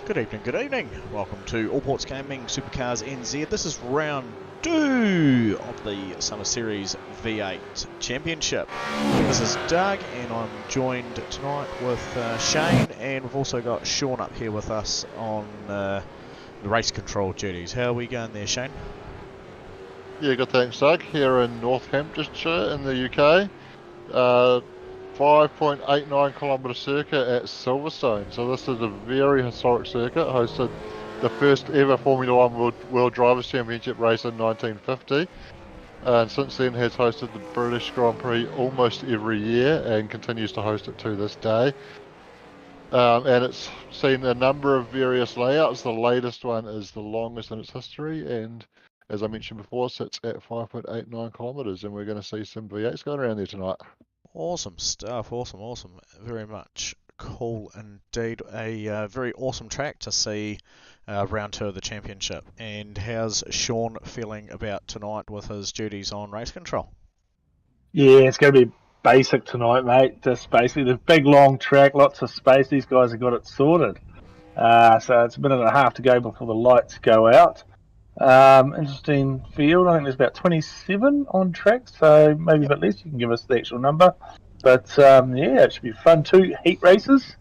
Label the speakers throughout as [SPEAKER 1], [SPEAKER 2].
[SPEAKER 1] Good evening, good evening. Welcome to Allports Gaming SuperCars NZ. This is round 2 of the Summer Series V8 Championship. This is Doug and I'm joined tonight with Shane, and we've also got Sean up here with us on the race control duties. How are we going there, Shane?
[SPEAKER 2] Yeah, good, thanks, Doug. Here in Northamptonshire in the UK. 5.89 kilometre circuit at Silverstone. So this is a very historic circuit. Hosted the first ever Formula 1 World Drivers' Championship race in 1950. And since then has hosted the British Grand Prix almost every year and continues to host it to this day. And it's seen a number of various layouts. The latest one is the longest in its history, and as I mentioned before, sits at 5.89 kilometres, and we're going to see some V8s going around there tonight.
[SPEAKER 1] Awesome stuff, awesome. Very much cool indeed. A very awesome track to see round 2 of the championship. And how's Sean feeling about tonight with his duties on race control?
[SPEAKER 3] Yeah, it's going to be basic tonight, mate. Just basically the big long track, lots of space. These guys have got it sorted. So it's a minute and a half to go before the lights go out. Interesting field. I think there's about 27 on track, so maybe a bit less. You can give us the actual number. But yeah, it should be fun. 2 heat races,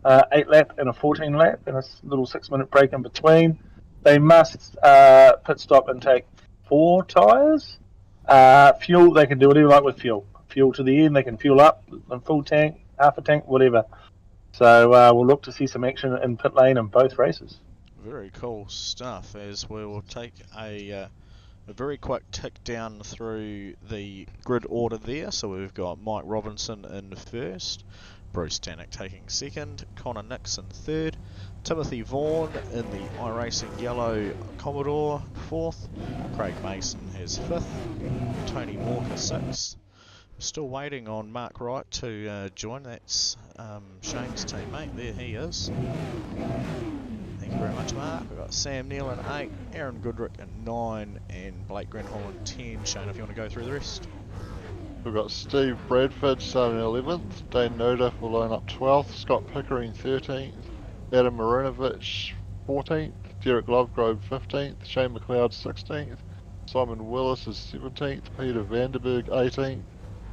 [SPEAKER 3] 8 lap and a 14 lap, and a little 6-minute break in between. They must pit stop and take 4 tyres. Fuel, they can do whatever like with fuel. Fuel to the end, they can fuel up, full tank, half a tank, whatever. So we'll look to see some action in pit lane in both races.
[SPEAKER 1] Very cool stuff, as we will take a very quick tick down through the grid order there. So we've got Mike Robinson in first, Bruce Tannock taking second, Connor Nixon third, Timothy Vaughan in the iRacing yellow Commodore fourth, Craig Mason has fifth, Tony Walker 6th. Still waiting on Mark Wright to join. That's Shane's teammate. There he is. Thank you very much, Mark. We've got Sam Neal in 8, Aaron Goodrick in 9, and Blake Grenhall in 10. Shane, if you want to go through the rest.
[SPEAKER 2] We've got Steve Bradford starting 11th, Dane Noda will line up 12th, Scott Pickering 13th, Adam Marinovich 14th, Derek Lovegrove 15th, Shane McLeod 16th, Simon Willis is 17th, Peter Vanderberg 18th,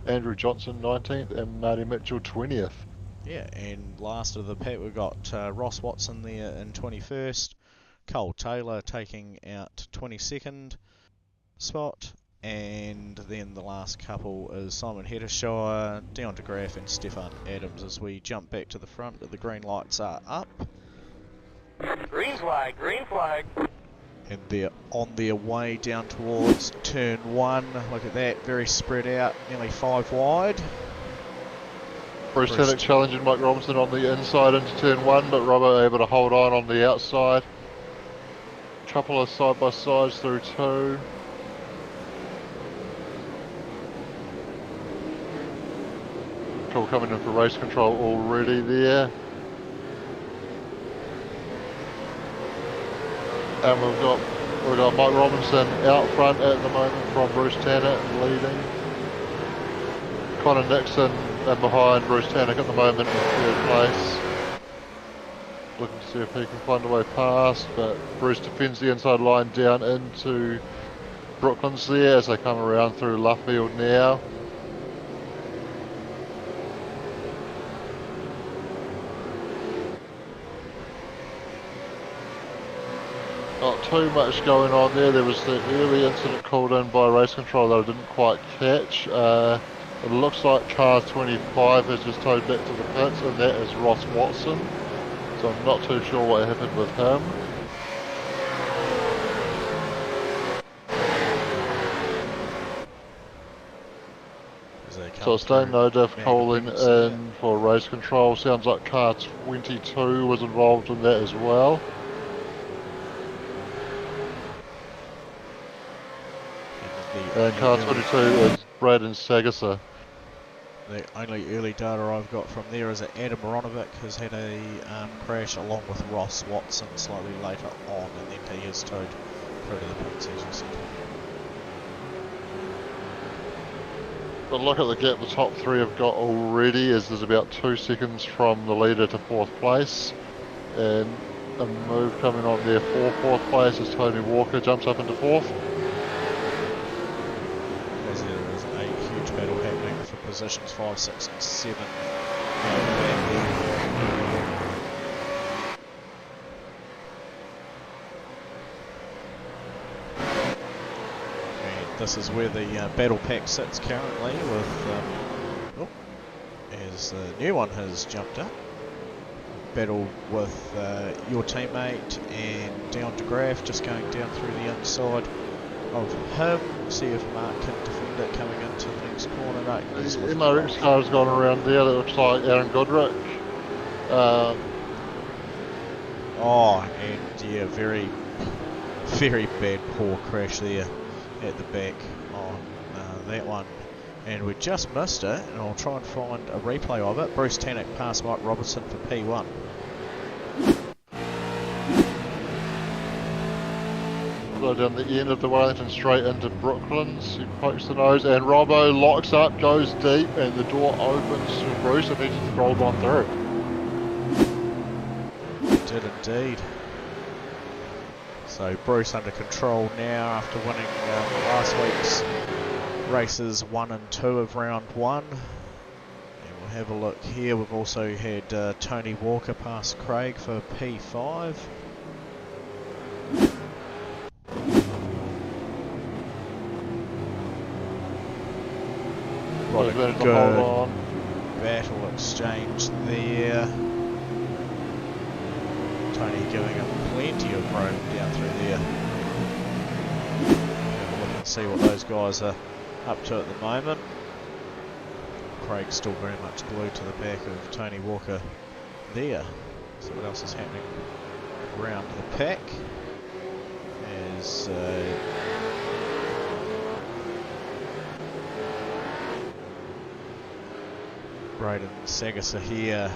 [SPEAKER 2] Andrew Johnson 19th, and Marty Mitchell 20th.
[SPEAKER 1] Yeah, and last of the pack we've got Ross Watson there in 21st, Cole Taylor taking out 22nd spot, and then the last couple is Simon Heddershire, Dion de Graaf and Stefan Adams. As we jump back to the front, the green lights are up.
[SPEAKER 4] Green flag, green flag.
[SPEAKER 1] And they're on their way down towards turn 1. Look at that, very spread out, nearly 5 wide.
[SPEAKER 2] Bruce Tannock challenging Mike Robinson on the inside into turn 1, but Robbo able to hold on the outside. Couple of side-by-sides through 2. Control coming in for race control already there. And we've got Mike Robinson out front at the moment from Bruce Tannock leading. Connor Nixon and behind Bruce Tannock at the moment in 3rd place. Looking to see if he can find a way past, but Bruce defends the inside line down into Brooklands there as they come around through Luffield now. Not too much going on there. There was the early incident called in by race control that I didn't quite catch. It looks like car 25 has just towed back to the pits, and that is Ross Watson. So I'm not too sure what happened with him. So it's Dane Nodiff calling in for race control. Sounds like car 22 was involved in that as well. And car 22 is Braden Sagasa.
[SPEAKER 1] The only early data I've got from there is that Adam Marinovich has had a crash along with Ross Watson slightly later on, and then he is towed through to the pits, as you said.
[SPEAKER 2] But look at the gap the top 3 have got already, as there's about 2 seconds from the leader to 4th place. And a move coming on there for fourth place as Tony Walker jumps up into fourth.
[SPEAKER 1] As there is a huge battle happening for positions 5, 6 and 7. And this is where the battle pack sits currently with, as the new one has jumped up. Battle with your teammate and down to Graf, just going down through the inside of him. See if Mark can defend it coming into the next corner. No, he's
[SPEAKER 2] The MRX car's gone around there. That looks like Aaron Goodrich.
[SPEAKER 1] And yeah, very, very bad poor crash there at the back on that one. And we just missed it, and I'll try and find a replay of it. Bruce Tannock past Mike Robertson for P1.
[SPEAKER 2] Go down the end of the Wellington straight into Brooklands. He pokes the nose, and Robbo locks up, goes deep, and the door opens to Bruce, and he just rolled on through.
[SPEAKER 1] Did indeed. So Bruce under control now after winning last week's races 1 and 2 of round 1. And we'll have a look here. We've also had Tony Walker past Craig for P5. What a good battle exchange there. Tony giving him plenty of room down through there. Have a look and see what those guys are up to at the moment. Craig's still very much glued to the back of Tony Walker there. So what else is happening around the pack? As Braden Sagasa here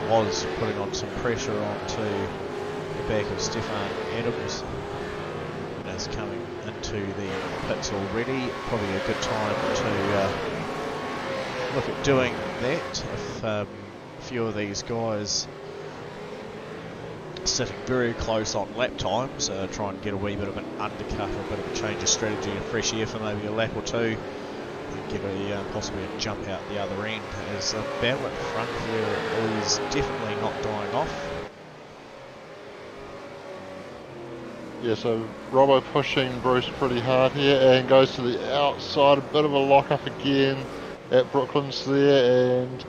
[SPEAKER 1] was putting on some pressure onto the back of Stefan Adams, and is coming into the pits already. Probably a good time to look at doing that. If a few of these guys sitting very close on lap times, try and get a wee bit of an undercut or a bit of a change of strategy and fresh air for maybe a lap or two. Get a possibly a jump out the other end, as the battle at the front here is definitely not dying off.
[SPEAKER 2] Yeah, so Robbo pushing Bruce pretty hard here and goes to the outside, a bit of a lock up again at Brooklands there, and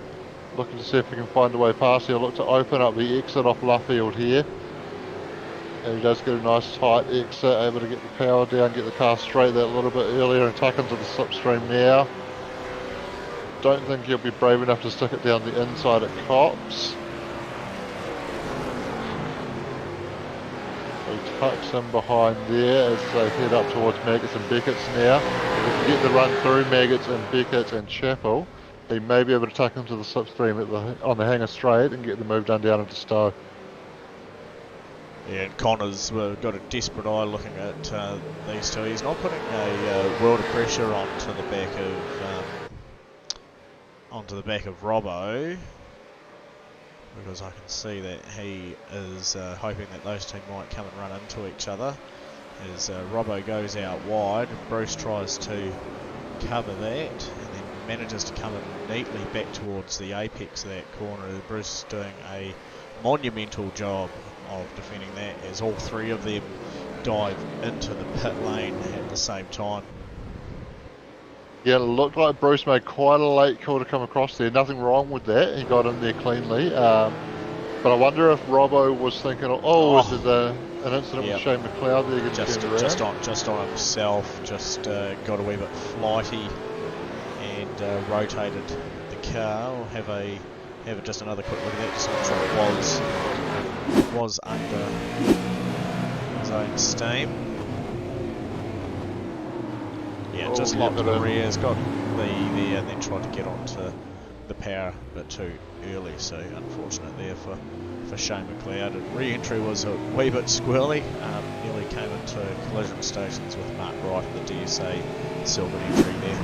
[SPEAKER 2] looking to see if he can find a way past. He'll look to open up the exit off Luffield here, and he does get a nice tight exit, able to get the power down, get the car straight that little bit earlier and tuck into the slipstream now. Don't think he'll be brave enough to stick it down the inside at Cops. He tucks in behind there as they head up towards Maggots and Beckett's now. If he can get the run through Maggots and Beckett and Chapel, he may be able to tuck into the slipstream on the hanger straight and get the move done down into Stowe.
[SPEAKER 1] Yeah, and Connor's got a desperate eye looking at these two. He's not putting a world of pressure onto the back of Robbo, because I can see that he is hoping that those two might come and run into each other. As Robbo goes out wide, Bruce tries to cover that, and then manages to come in neatly back towards the apex of that corner. Bruce is doing a monumental job of defending that, as all three of them dive into the pit lane at the same time.
[SPEAKER 2] Yeah, it looked like Bruce made quite a late call to come across there. Nothing wrong with that. He got in there cleanly. But I wonder if Robbo was thinking, is there an incident with Shane McLeod there getting
[SPEAKER 1] just on himself, just got a wee bit flighty and rotated the car. We'll have just another quick look at that, just to make sure it was under his own steam. Yeah, just locked the rear, has got the and then tried to get onto the power a bit too early, so unfortunate there for Shane McLeod. Re-entry was a wee bit squirrely, nearly came into collision stations with Mark Wright in the DSA silver entry there.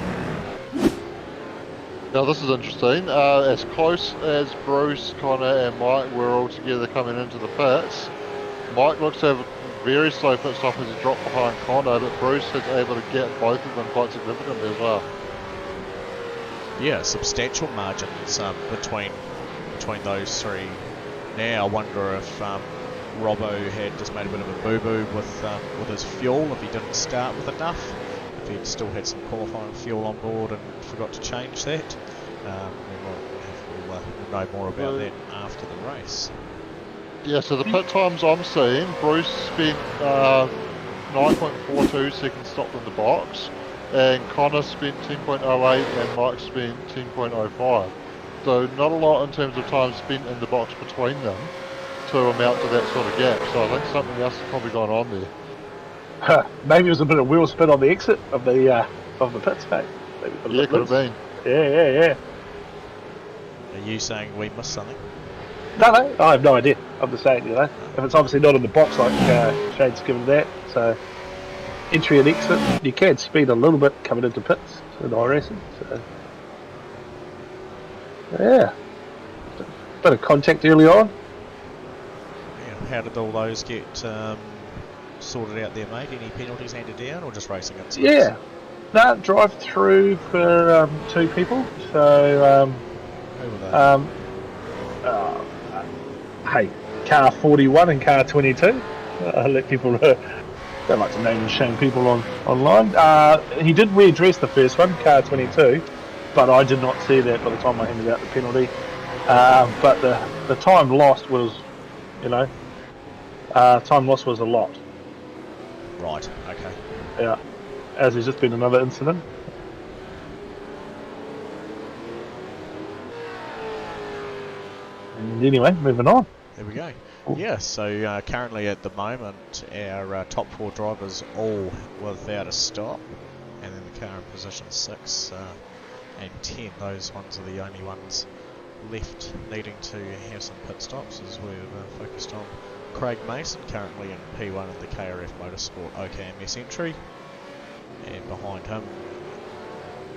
[SPEAKER 2] Now this is interesting. As close as Bruce, Connor and Mike were all together coming into the pits, Mike looks to have a very slow pit stop as he dropped behind Connor, but Bruce is able to get both of them quite significantly as well.
[SPEAKER 1] Yeah, substantial margins between those three. Now I wonder if Robbo had just made a bit of a boo-boo with his fuel, if he didn't start with enough, if he'd still had some qualifying fuel on board and forgot to change that. We'll know more about that after the race.
[SPEAKER 2] Yeah, so the pit times I'm seeing, Bruce spent 9.42 seconds stopped in the box, and Connor spent 10.08 and Mike spent 10.05. So not a lot in terms of time spent in the box between them to amount to that sort of gap. So I think something else has probably gone on there.
[SPEAKER 3] Maybe it was a bit of wheel spin on the exit of the pits, mate.
[SPEAKER 2] Yeah, could have been.
[SPEAKER 3] Yeah.
[SPEAKER 1] Are you saying we missed something?
[SPEAKER 3] No, I have no idea. I'm just saying, if it's obviously not in the box like Shane's given that, so entry and exit, you can speed a little bit coming into pits in iRacing. So yeah, bit of contact early on.
[SPEAKER 1] Yeah, how did all those get sorted out there, mate? Any penalties handed down, or just racing incidents?
[SPEAKER 3] Yeah, no, drive through for 2 people. So
[SPEAKER 1] Who were they?
[SPEAKER 3] Hey, car 41 and car 22. I'll let people don't like to name and shame people online. He did readdress the first one, car 22, but I did not see that by the time I handed out the penalty. But the time lost was, time lost was a lot.
[SPEAKER 1] Right. Okay.
[SPEAKER 3] Yeah, as there's just been another incident. And anyway, moving on.
[SPEAKER 1] There we go. Yeah, so currently at the moment our top 4 drivers all without a stop, and then the car in position 6 and 10, those ones are the only ones left needing to have some pit stops, as we've focused on Craig Mason currently in P1 of the KRF Motorsport OKMS entry, and behind him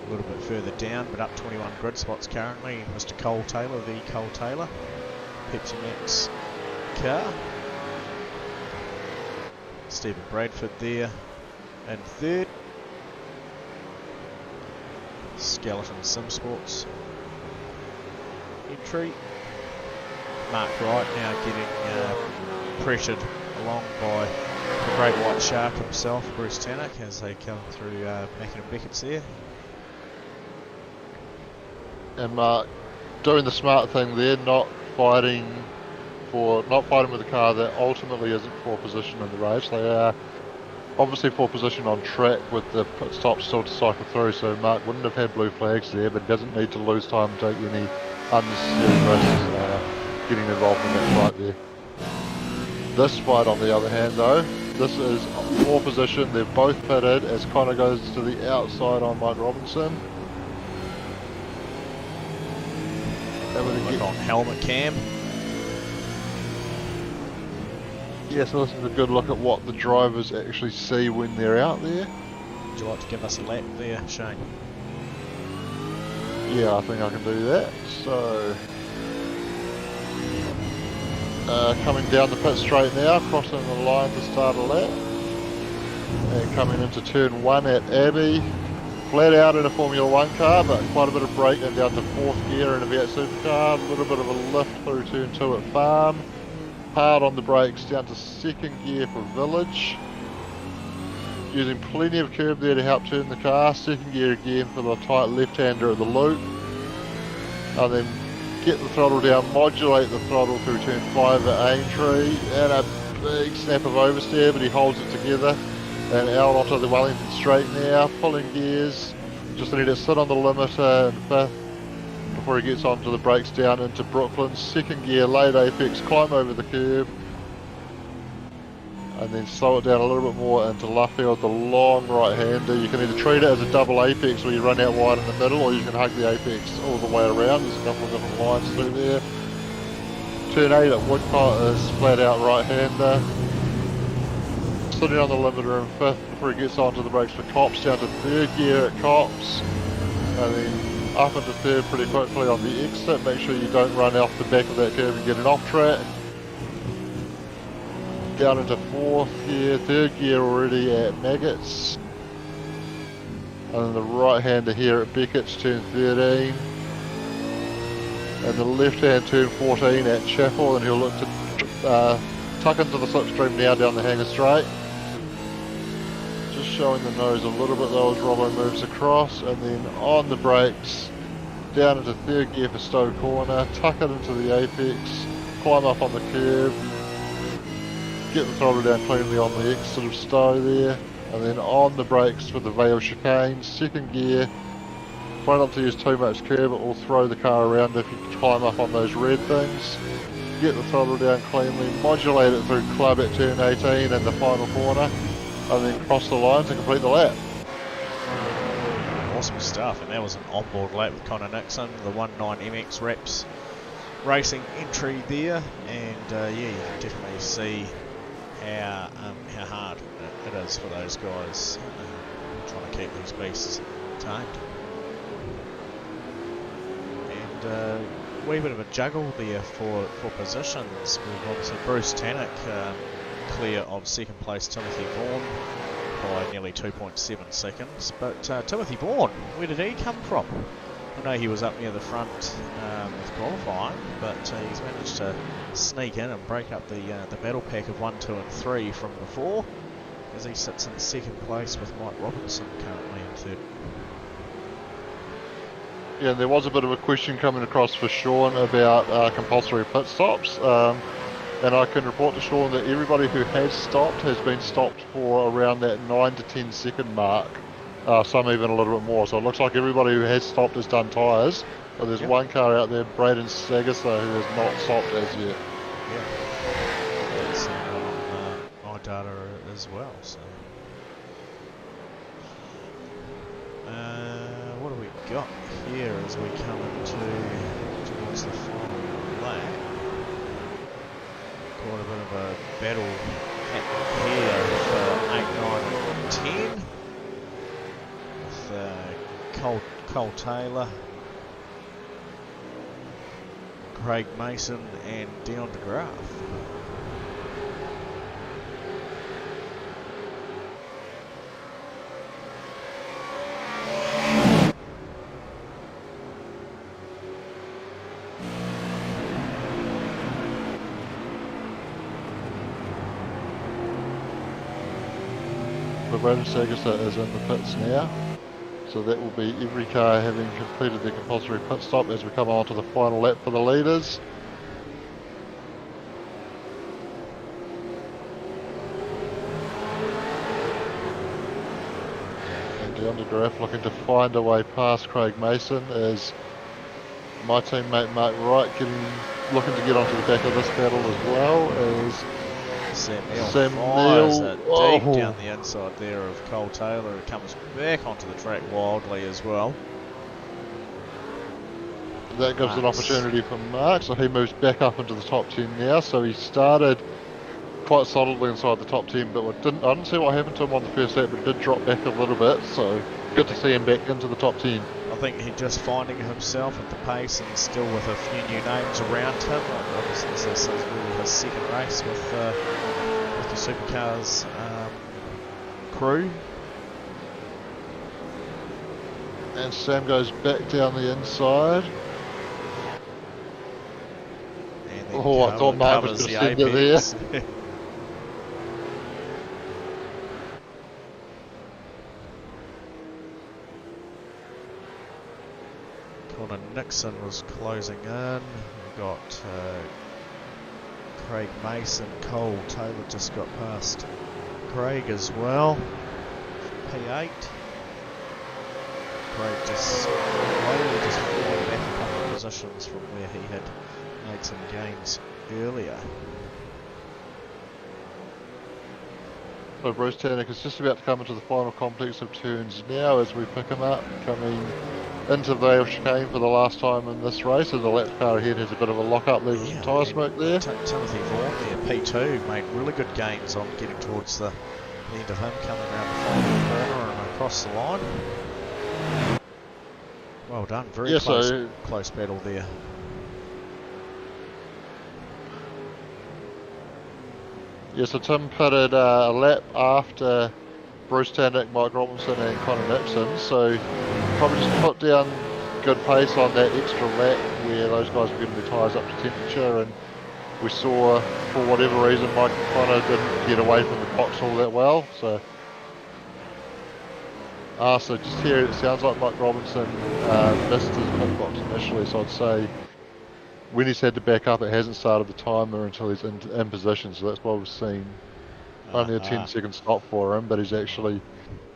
[SPEAKER 1] a little bit further down but up 21 grid spots currently, Mr. Cole Taylor, the Cole Taylor, Pepsi Max car. Stephen Bradford there in 3rd. Skeleton Sim Sports entry. Mark Wright now getting pressured along by the Great White Shark himself, Bruce Tannock, as they come through Mackin and Beckett's there.
[SPEAKER 2] And Mark doing the smart thing there, not fighting with a car that ultimately isn't for position in the race. They are obviously for position on track with the pit stops still to cycle through, so Mark wouldn't have had blue flags there, but doesn't need to lose time and take any unnecessary risks getting involved in that fight there. This fight on the other hand though, this is for position, they're both pitted as Connor goes to the outside on Mike Robinson.
[SPEAKER 1] Look on helmet cam.
[SPEAKER 2] Yeah, so this is a good look at what the drivers actually see when they're out there.
[SPEAKER 1] Would you like to give us a lap there, Shane?
[SPEAKER 2] Yeah, I think I can do that. So, coming down the pit straight now, crossing the line to start a lap. And coming into turn 1 at Abbey. Flat out in a Formula 1 car, but quite a bit of brake and down to 4th gear in a V8 Supercar. A little bit of a lift through turn 2 at Farm. Hard on the brakes down to 2nd gear for Village. Using plenty of curb there to help turn the car. 2nd gear again for the tight left-hander at the loop. And then get the throttle down, modulate the throttle through turn 5 at Aintree. And a big snap of oversteer, but he holds it together. And out onto the Wellington straight now, pulling gears. Just need to sit on the limiter in 5th before he gets onto the brakes down into Brooklyn. 2nd gear, late apex, climb over the curb. And then slow it down a little bit more into Luffield, the long right-hander. You can either treat it as a double apex where you run out wide in the middle, or you can hug the apex all the way around. There's a couple of different lines through there. Turn 8 at Woodcott is flat out right-hander. Sitting on the limiter in 5th before he gets onto the brakes for Cops, down to 3rd gear at Cops. And then up into third pretty quickly on the exit. Make sure you don't run off the back of that curve and get it off track. Down into fourth gear, third gear already at Maggots. And then the right hander here at Beckett's, turn 13. And the left hand turn 14 at Chapel, and he'll look to tuck into the slipstream now down the hanger straight. Just showing the nose a little bit though as Robbo moves across, and then on the brakes, down into third gear for Stowe Corner, tuck it into the apex, climb up on the curb, get the throttle down cleanly on the exit of Stowe there, and then on the brakes for the Vale chicane, second gear. Try not to use too much curb, it will throw the car around if you climb up on those red things. Get the throttle down cleanly, modulate it through club at turn 18 and the final corner, and then cross the line to complete the lap.
[SPEAKER 1] Awesome stuff, and that was an onboard lap with Connor Nixon, the 19 MX Reps Racing entry there, and yeah, you can definitely see how hard it is for those guys trying to keep these beasts tamed. And wee bit of a juggle there for positions. We've obviously Bruce Tannock clear of second place Timothy Vaughan by nearly 2.7 seconds. But Timothy Vaughan, where did he come from? I know he was up near the front with qualifying, but he's managed to sneak in and break up the battle pack of 1, 2 and 3 from before, as he sits in second place with Mike Robinson currently in third.
[SPEAKER 2] Yeah, and there was a bit of a question coming across for Sean about compulsory pit stops, and I can report to Sean that everybody who has stopped has been stopped for around that 9 to 10 second mark, some even a little bit more. So it looks like everybody who has stopped has done tyres, but there's one car out there, Braden Sagasar, who has not stopped as yet.
[SPEAKER 1] Yeah, that's on my data as well. So, what do we got here as we come towards the final lap? Quite a bit of a battle here for 8, 9 and 10 with Cole Taylor, Craig Mason and Dion de Graaf.
[SPEAKER 2] Braden Sagasar is in the pits now, so that will be every car having completed their compulsory pit stop as we come on to the final lap for the leaders. And Dion de Graaf looking to find a way past Craig Mason as my teammate Mark Wright looking to get onto the back of this battle as well as
[SPEAKER 1] Sam fires it deep down the inside there of Cole Taylor, who comes back onto the track wildly as well.
[SPEAKER 2] That gives an opportunity for Mark, so he moves back up into the top 10 now. So he started quite solidly inside the top 10, but I didn't see what happened to him on the first lap, but did drop back a little bit, so good to see him back into the top 10.
[SPEAKER 1] I think he's just finding himself at the pace and still with a few new names around him. Obviously this is really his second race with the SuperCars crew.
[SPEAKER 2] And Sam goes back down the inside. Oh, I thought Mark was going to send it there.
[SPEAKER 1] Connor Nixon was closing in. We've got Craig Mason, Cole Taylor just got past Craig as well. P8. Craig just slowly just falling back a couple of positions from where he had made some gains earlier.
[SPEAKER 2] So Bruce Tannock is just about to come into the final complex of turns now as we pick him up, coming into Vale chicane for the last time in this race, and the lap car ahead has a bit of a lock-up, leaving some tyre smoke there.
[SPEAKER 1] Timothy Vaughan there, P2, made really good gains on getting towards the end of him, coming around the final corner and across the line. Well done. Very
[SPEAKER 2] Yeah,
[SPEAKER 1] close battle there.
[SPEAKER 2] Yeah, so Tim pitted a lap after Bruce Tandick, Mike Robinson and Connor Nixon, so probably just put down good pace on that extra lap where those guys were getting their tyres up to temperature, and we saw, for whatever reason, Mike and Connor didn't get away from the box all that well, so... so just here, it sounds like Mike Robinson missed his pit box initially, so I'd say when he's had to back up, it hasn't started the timer until he's in position, so that's why we've seen only a 10-second stop for him, but he's actually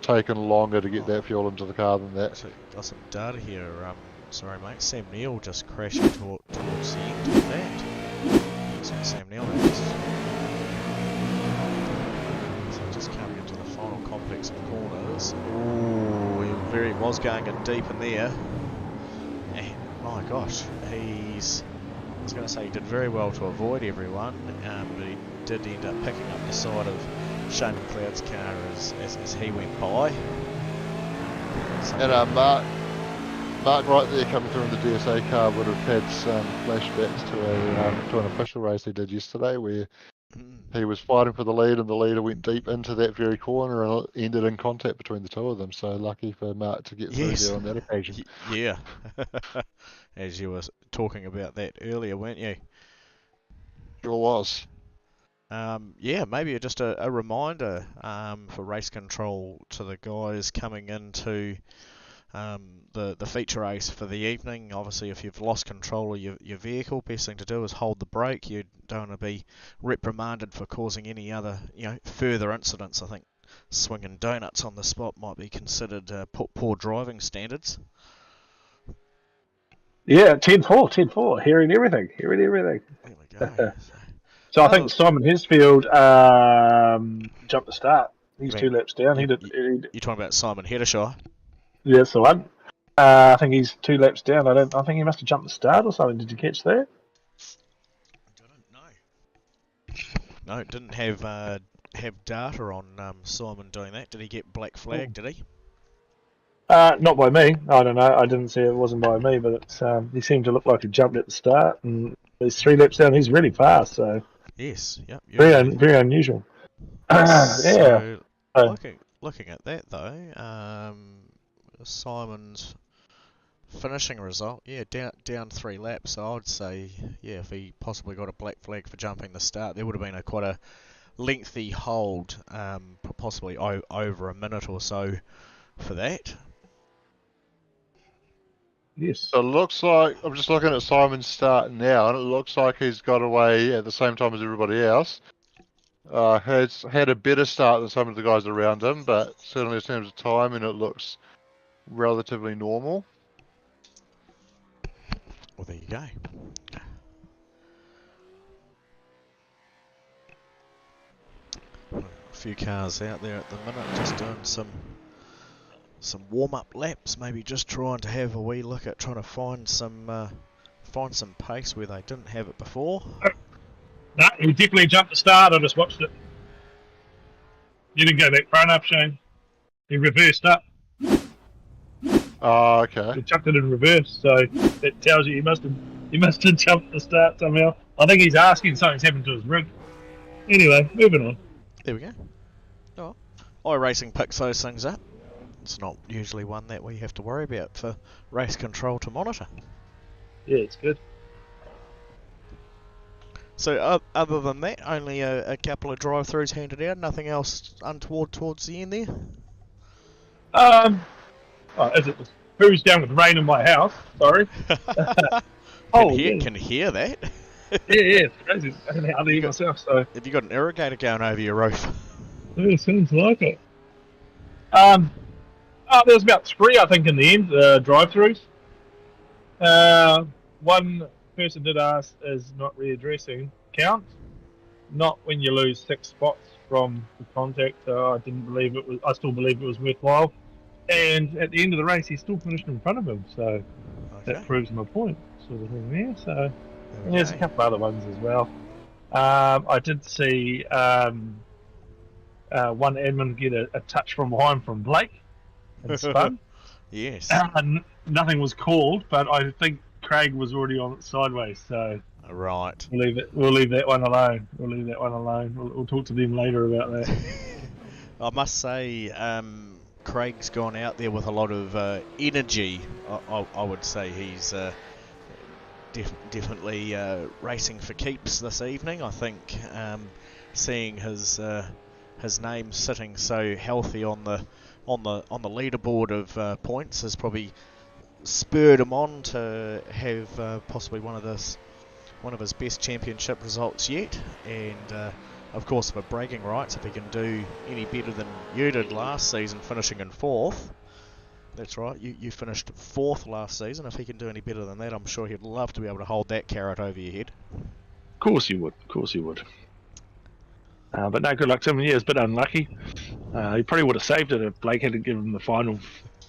[SPEAKER 2] taken longer to get that fuel into the car than that.
[SPEAKER 1] So got some data here. Sorry, mate. Sam Neill just crashing towards the end of that. So Sam Neill is. So just coming into the final complex of corners. Ooh, he was going in deep in there. And my gosh, I was going to say he did very well to avoid everyone, but he did end up picking up the side of Shane McLeod's car as he went by.
[SPEAKER 2] And Mark right there coming through in the DSA car would have had some flashbacks to an official race he did yesterday where he was fighting for the lead and the leader went deep into that very corner and it ended in contact between the two of them. So lucky for Mark to get through there on that occasion.
[SPEAKER 1] Yeah. As you were talking about that earlier, weren't you?
[SPEAKER 2] Sure was.
[SPEAKER 1] Yeah, maybe just a reminder for race control to the guys coming into the feature race for the evening. Obviously, if you've lost control of your vehicle, best thing to do is hold the brake. You don't want to be reprimanded for causing any other further incidents. I think swinging donuts on the spot might be considered poor driving standards.
[SPEAKER 3] Yeah, 10-4, hearing everything.
[SPEAKER 1] There we go.
[SPEAKER 3] So I think Simon Hesfield jumped the start. He's 2 laps down.
[SPEAKER 1] You're talking about Simon Heddershaw?
[SPEAKER 3] Yeah, that's the one. I think he's 2 laps down. I think he must have jumped the start or something. Did you catch that?
[SPEAKER 1] I don't know. No, didn't have data on Simon doing that. Did he get black flag? Did he?
[SPEAKER 3] Not by me. I don't know. I didn't see it. It wasn't by me, but it's, he seemed to look like he jumped at the start, and he's 3 laps down. He's really fast, so
[SPEAKER 1] yes, yep.
[SPEAKER 3] Very unusual. Yeah.
[SPEAKER 1] So, looking at that though, Simon's finishing result, down 3 laps. So I'd say, if he possibly got a black flag for jumping the start, there would have been quite a lengthy hold, possibly over a minute or so for that.
[SPEAKER 3] Yes.
[SPEAKER 2] So it looks like, I'm just looking at Simon's start now, and it looks like he's got away at the same time as everybody else. Has had a better start than some of the guys around him, but certainly in terms of time, and it looks relatively normal.
[SPEAKER 1] Well, there you go. A few cars out there at the minute, just doing some warm-up laps, maybe just trying to have a wee look at trying to find some pace where they didn't have it before.
[SPEAKER 3] No, he definitely jumped the start. I just watched it. You didn't go back far enough, Shane. He reversed up.
[SPEAKER 2] Oh, okay.
[SPEAKER 3] He chucked it in reverse, so that tells you he must have jumped the start somehow. I think he's asking something's happened to his rig. Anyway, moving on.
[SPEAKER 1] There we go. Oh, iRacing picks those things up. It's not usually one that we have to worry about for race control to monitor.
[SPEAKER 3] Yeah, it's good.
[SPEAKER 1] So other than that, only a couple of drive-throughs handed out. Nothing else untoward towards the end there.
[SPEAKER 3] As it was who's down with rain in my house. Sorry.
[SPEAKER 1] Can hear that.
[SPEAKER 3] yeah, it's crazy. I don't know how to hear myself. So
[SPEAKER 1] have you got an irrigator going over your roof?
[SPEAKER 3] Yeah, sounds like it. There was about 3, I think, in the end, drive-throughs. One person did ask, is not readdressing count? Not when you lose 6 spots from the contact. So I didn't believe it was. I still believe it was worthwhile. And at the end of the race, he still finished in front of him. So that proves my point, sort of thing there. So there's a couple other ones as well. I did see one admin get a touch from behind from Blake and spun.
[SPEAKER 1] Yes.
[SPEAKER 3] Nothing was called, but I think Craig was already on it sideways, so
[SPEAKER 1] Right.
[SPEAKER 3] we'll leave it. We'll leave that one alone. We'll talk to them later about that.
[SPEAKER 1] I must say, Craig's gone out there with a lot of energy. I would say he's definitely racing for keeps this evening. I think seeing his name sitting so healthy on the leaderboard of points has probably spurred him on to have possibly one of his best championship results yet, and of course for bragging rights, if he can do any better than you did last season, finishing in 4th. That's right, you finished 4th last season. If he can do any better than that, I'm sure he'd love to be able to hold that carrot over your head.
[SPEAKER 3] Of course he would. But no, good luck to him. Yeah, he's a bit unlucky. He probably would have saved it if Blake had given him the final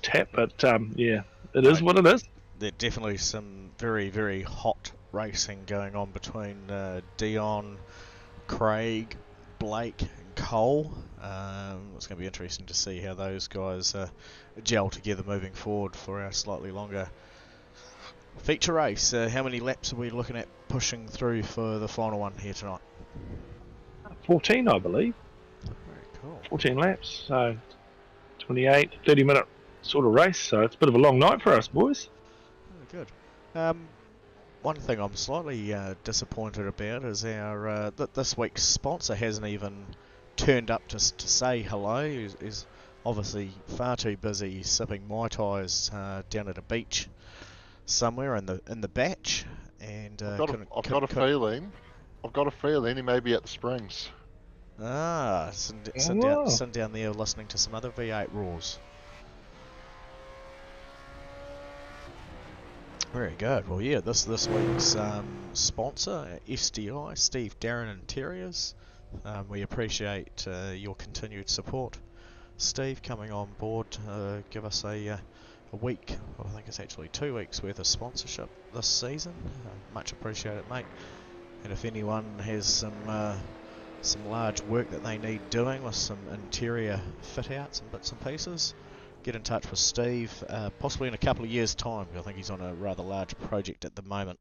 [SPEAKER 3] tap, but yeah, it is what it is.
[SPEAKER 1] There's definitely some very, very hot racing going on between Dion, Craig, Blake and Cole. It's going to be interesting to see how those guys gel together moving forward for our slightly longer feature race. How many laps are we looking at pushing through for the final one here tonight?
[SPEAKER 3] 14, I believe.
[SPEAKER 1] Very cool.
[SPEAKER 3] 14 laps, so 28, 30-minute sort of race, so it's a bit of a long night for us, boys.
[SPEAKER 1] Very good. One thing I'm slightly disappointed about is our this week's sponsor hasn't even turned up to say hello. He's obviously far too busy sipping Mai Tais down at a beach somewhere in the batch. And
[SPEAKER 2] I've got a feeling he may be at the Springs.
[SPEAKER 1] Sitting down there listening to some other V8 roars. Very good. Well, yeah, this week's sponsor, SDI, Steve Darren Interiors. We appreciate your continued support. Steve, coming on board, give us a week, I think it's actually 2 weeks worth of sponsorship this season. Much appreciated, mate. And if anyone has some large work that they need doing with some interior fit outs and bits and pieces, get in touch with Steve, possibly in a couple of years' time. I think he's on a rather large project at the moment.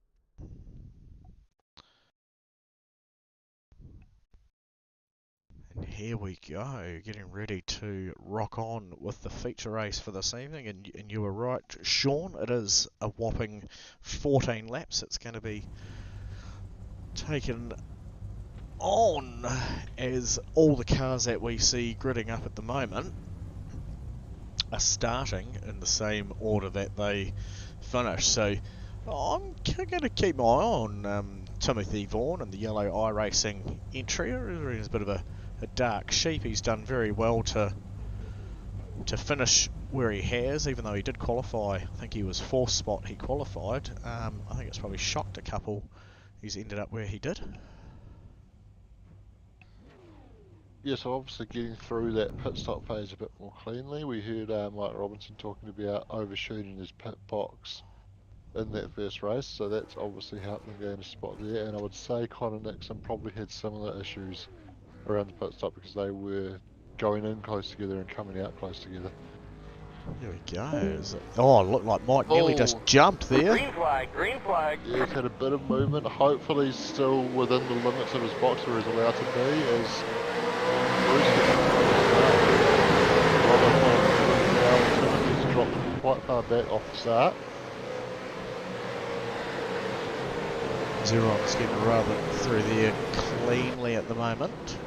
[SPEAKER 1] And here we go, getting ready to rock on with the feature race for this evening. And you were right, Sean, it is a whopping 14 laps. It's going to be taken on as all the cars that we see gridding up at the moment are starting in the same order that they finish. So I'm going to keep my eye on Timothy Vaughan and the yellow iRacing entry. He's a bit of a dark sheep. He's done very well to finish where he has, even though he did qualify. I think he was 4th spot he qualified. I think it's probably shocked a couple he's ended up where he did.
[SPEAKER 2] Yeah, so obviously getting through that pit stop phase a bit more cleanly. We heard Mike Robinson talking about overshooting his pit box in that first race, so that's obviously helped them gain a spot there. And I would say Connor Nixon probably had similar issues around the pit stop because they were going in close together and coming out close together.
[SPEAKER 1] Here he goes. Oh, it looked like Mike nearly just jumped there.
[SPEAKER 4] Green flag, green flag.
[SPEAKER 2] Yeah, he's had a bit of movement. Hopefully he's still within the limits of his box where he's allowed to be, as Timothy's dropped quite far back off the start.
[SPEAKER 1] Zeron's getting rather through there cleanly at the moment.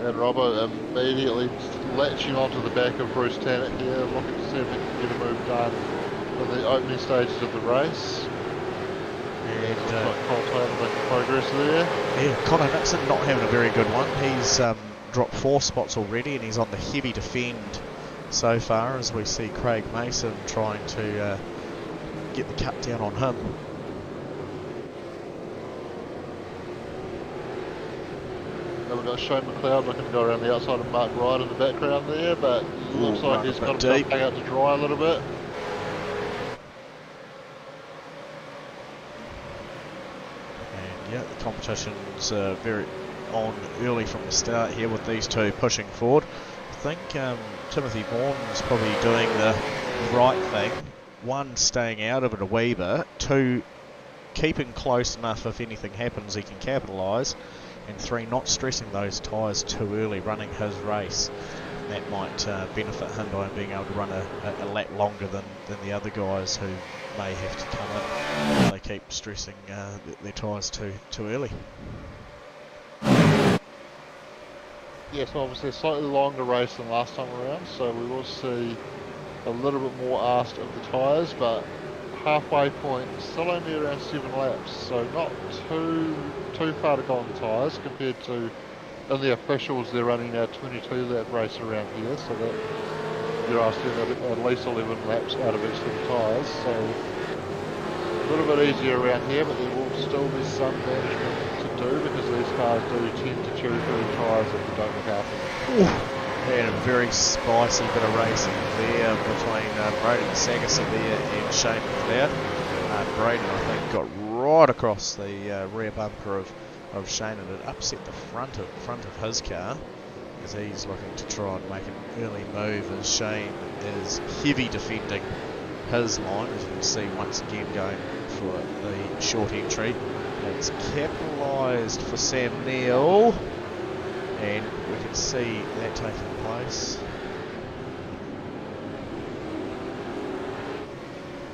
[SPEAKER 2] And Robert immediately latching onto the back of Bruce Tannen here, looking to see if he can get a move done in the opening stages of the race.
[SPEAKER 1] And
[SPEAKER 2] Cole Taylor making progress there.
[SPEAKER 1] Yeah, Connor Nixon not having a very good one. He's dropped 4 spots already, and he's on the heavy defend so far, as we see Craig Mason trying to get the cut down on him.
[SPEAKER 2] Then we've got Shane McLeod looking to go around the outside of Mark Wright in the background there, but looks like he's got himself hang out to dry a little bit.
[SPEAKER 1] And yeah, the competition's very, on early from the start here with these two pushing forward. I think Timothy Bourne's probably doing the right thing. One, staying out of it a wee bit. Two, keeping close enough if anything happens he can capitalise. And three, not stressing those tyres too early, running his race. That might benefit Hyundai in being able to run a lap longer than the other guys who may have to come in if they keep stressing their tyres too early.
[SPEAKER 2] Yes, obviously a slightly longer race than last time around, so we will see a little bit more asked of the tyres, but halfway point still only around 7 laps, so not too far to go on the tyres compared to in the officials. They're running a 22 lap race around here, so that you're asking at least 11 laps out of each of the tyres, so a little bit easier around here, but there will still be some management to do because these cars do tend to chew through the tyres if you don't look after them.
[SPEAKER 1] And a very spicy bit of racing there between Braden Sagasa there and Shane McLeod. Braden, I think, got right across the rear bumper of Shane, and it upset the front of his car as he's looking to try and make an early move as Shane is heavy defending his line, as you can see once again going for the short entry. It's capitalised for Sam Neill, and we can see that taking place.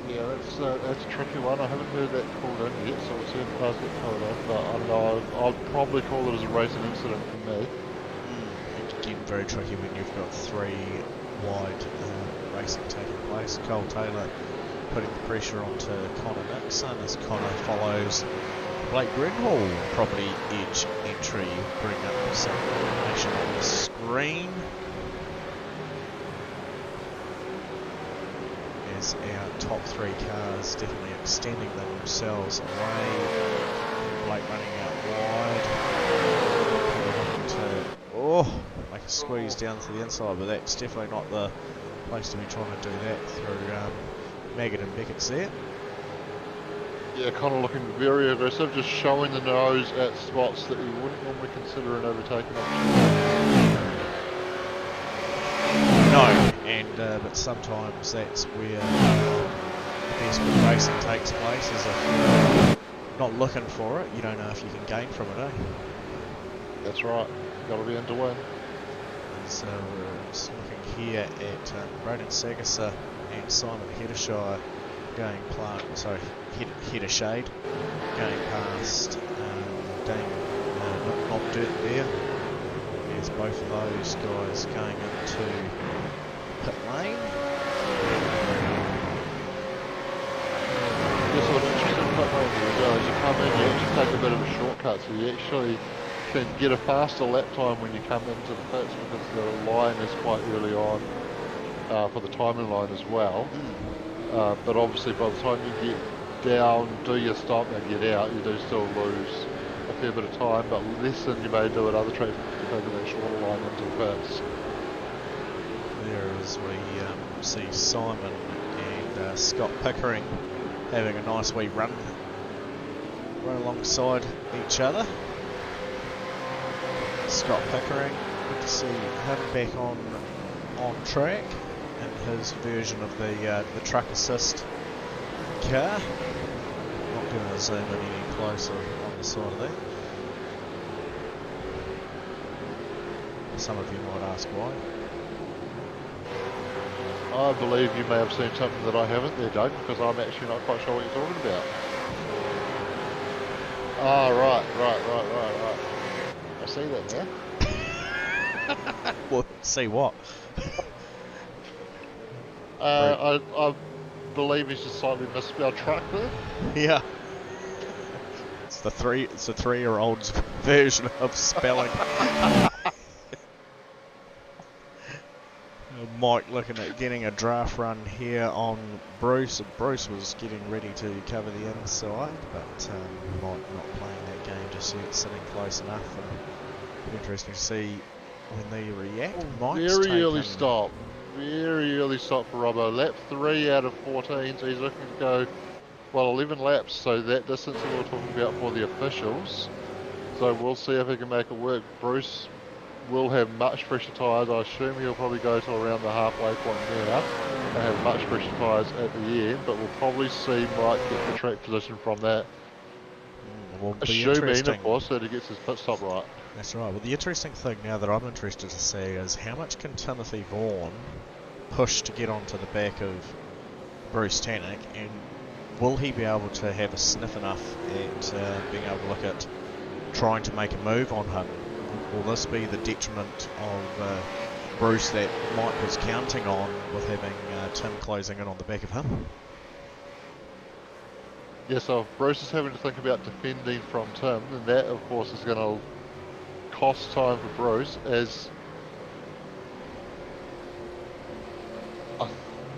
[SPEAKER 2] Yeah, that's a tricky one. I haven't heard that called in yet, so we'll see if it does get called in, but I don't know, I'd probably call it as a racing incident for me.
[SPEAKER 1] Again, very tricky when you've got three wide racing taking place. Cole Taylor putting the pressure onto Connor Nixon as Connor follows Blake Greenhall property edge entry. Bring up some information on the screen as our top three cars definitely extending themselves away. Blake running out wide. Make a squeeze down to the inside, but that's definitely not the place to be trying to do that through Maggott and Beckett's there.
[SPEAKER 2] Yeah, Connor looking very aggressive, just showing the nose at spots that you wouldn't normally consider an overtaking opportunity.
[SPEAKER 1] No, and but sometimes that's where the best bit of racing takes place, is if you're not looking for it, you don't know if you can gain from it, eh?
[SPEAKER 2] That's right, got to be in to win.
[SPEAKER 1] So we're just looking here at Braden Sagasa and Simon Heddershire going Heddershade going past Dane not dirt there. There's both of those guys going into pit lane.
[SPEAKER 2] Just what's interesting pit lane here as well, as you come in, you actually take a bit of a shortcut, so you actually can get a faster lap time when you come into the pits because the line is quite early on for the timing line as well. But obviously by the time you get down, do your stop and get out, you do still lose a fair bit of time, but less than you may do at other tracks if you take that shorter line into the pits.
[SPEAKER 1] There as we see Simon and Scott Pickering having a nice wee run alongside each other. Scott Pickering, good to see him back on track in his version of the truck assist car. Not going to zoom in any closer on the side of that. Some of you might ask why.
[SPEAKER 2] I believe you may have seen something that I haven't there, Doug, because I'm actually not quite sure what you're talking about. Ah, right. I see that now.
[SPEAKER 1] Well, see what?
[SPEAKER 2] I believe he's just slightly misspelled truck there.
[SPEAKER 1] Yeah. It's the 3-year-old's version of spelling. Mike looking at getting a draft run here on Bruce. Bruce was getting ready to cover the inside, but Mike not playing that game just yet, sitting close enough. And interesting to see when they react. Mike's
[SPEAKER 2] Very early stop for Robbo. Lap 3 out of 14, so he's looking to go, 11 laps, so that distance that we were talking about for the officials. So we'll see if he can make it work. Bruce will have much fresher tyres. I assume he'll probably go to around the halfway point now and have much fresher tyres at the end, but we'll probably see Mike get the track position from that.
[SPEAKER 1] Will be
[SPEAKER 2] Assuming,
[SPEAKER 1] interesting.
[SPEAKER 2] of course, that he gets his pit stop right.
[SPEAKER 1] That's right. Well, the interesting thing now that I'm interested to see is how much can Timothy Vaughan push to get onto the back of Bruce Tannock, and will he be able to have a sniff enough at being able to look at trying to make a move on him? Will this be the detriment of Bruce that Mike was counting on with having Tim closing in on the back of him?
[SPEAKER 2] Yeah, so if Bruce is having to think about defending from Tim, then that, of course, is going to cost time for Bruce as...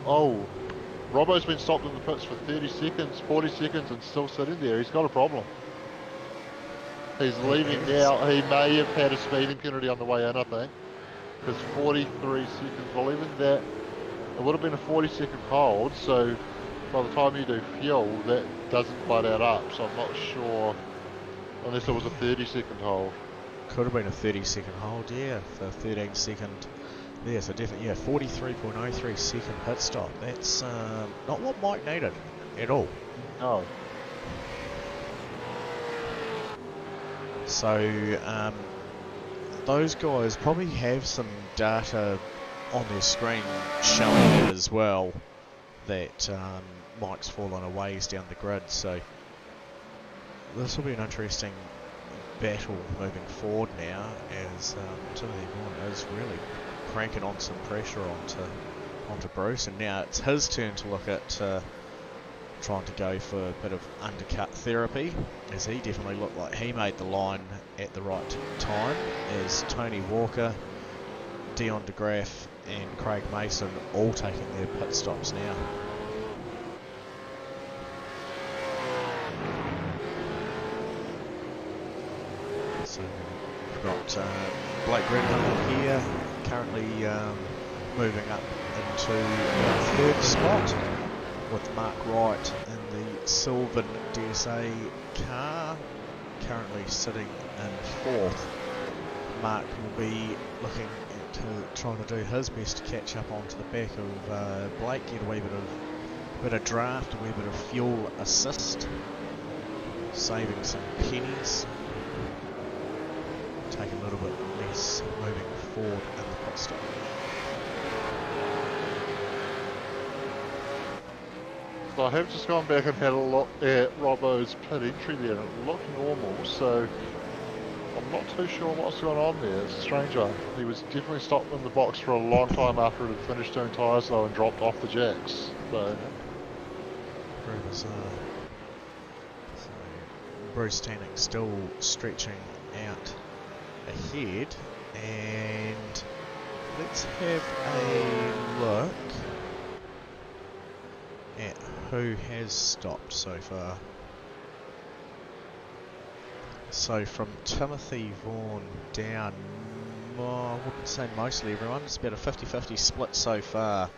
[SPEAKER 2] Oh, Robbo's been stopped in the pits for 30 seconds, 40 seconds and still sitting there. He's got a problem. He's leaving now. He may have had a speeding penalty on the way in, I think. Because 43 seconds, well even that, it would have been a 40-second hold, so by the time you do fuel, that doesn't quite add up, so I'm not sure, unless it was a 30-second hold.
[SPEAKER 1] Could have been a 30-second hold, yeah, for 13-second. Yeah, so definitely, yeah, 43.03 second pit stop. That's not what Mike needed at all.
[SPEAKER 2] No.
[SPEAKER 1] So those guys probably have some data on their screen showing it as well that Mike's fallen a ways down the grid. So this will be an interesting battle moving forward now as Timothy Vaughan is really cranking on some pressure onto Bruce, and now it's his turn to look at trying to go for a bit of undercut therapy, as he definitely looked like he made the line at the right time, as Tony Walker, Dion DeGraff and Craig Mason all taking their pit stops now. So we've got Blake Redmond here, currently moving up into the third spot, with Mark Wright in the Sylvan DSA car, currently sitting in fourth. Mark will be looking at trying to do his best to catch up onto the back of Blake, get a wee bit of draft, a wee bit of fuel assist, saving some pennies, take a little bit less moving forward in the pit stop.
[SPEAKER 2] So I have just gone back and had a look at Robbo's pit entry there, and it looked normal, so I'm not too sure what's going on there. It's a strange one. He was definitely stopped in the box for a long time after it had finished doing tyres though and dropped off the jacks. So
[SPEAKER 1] Very bizarre. So Bruce Tannock still stretching out ahead, and let's have a look at who has stopped so far. So from Timothy Vaughan down, I wouldn't say mostly everyone, it's about a 50-50 split so far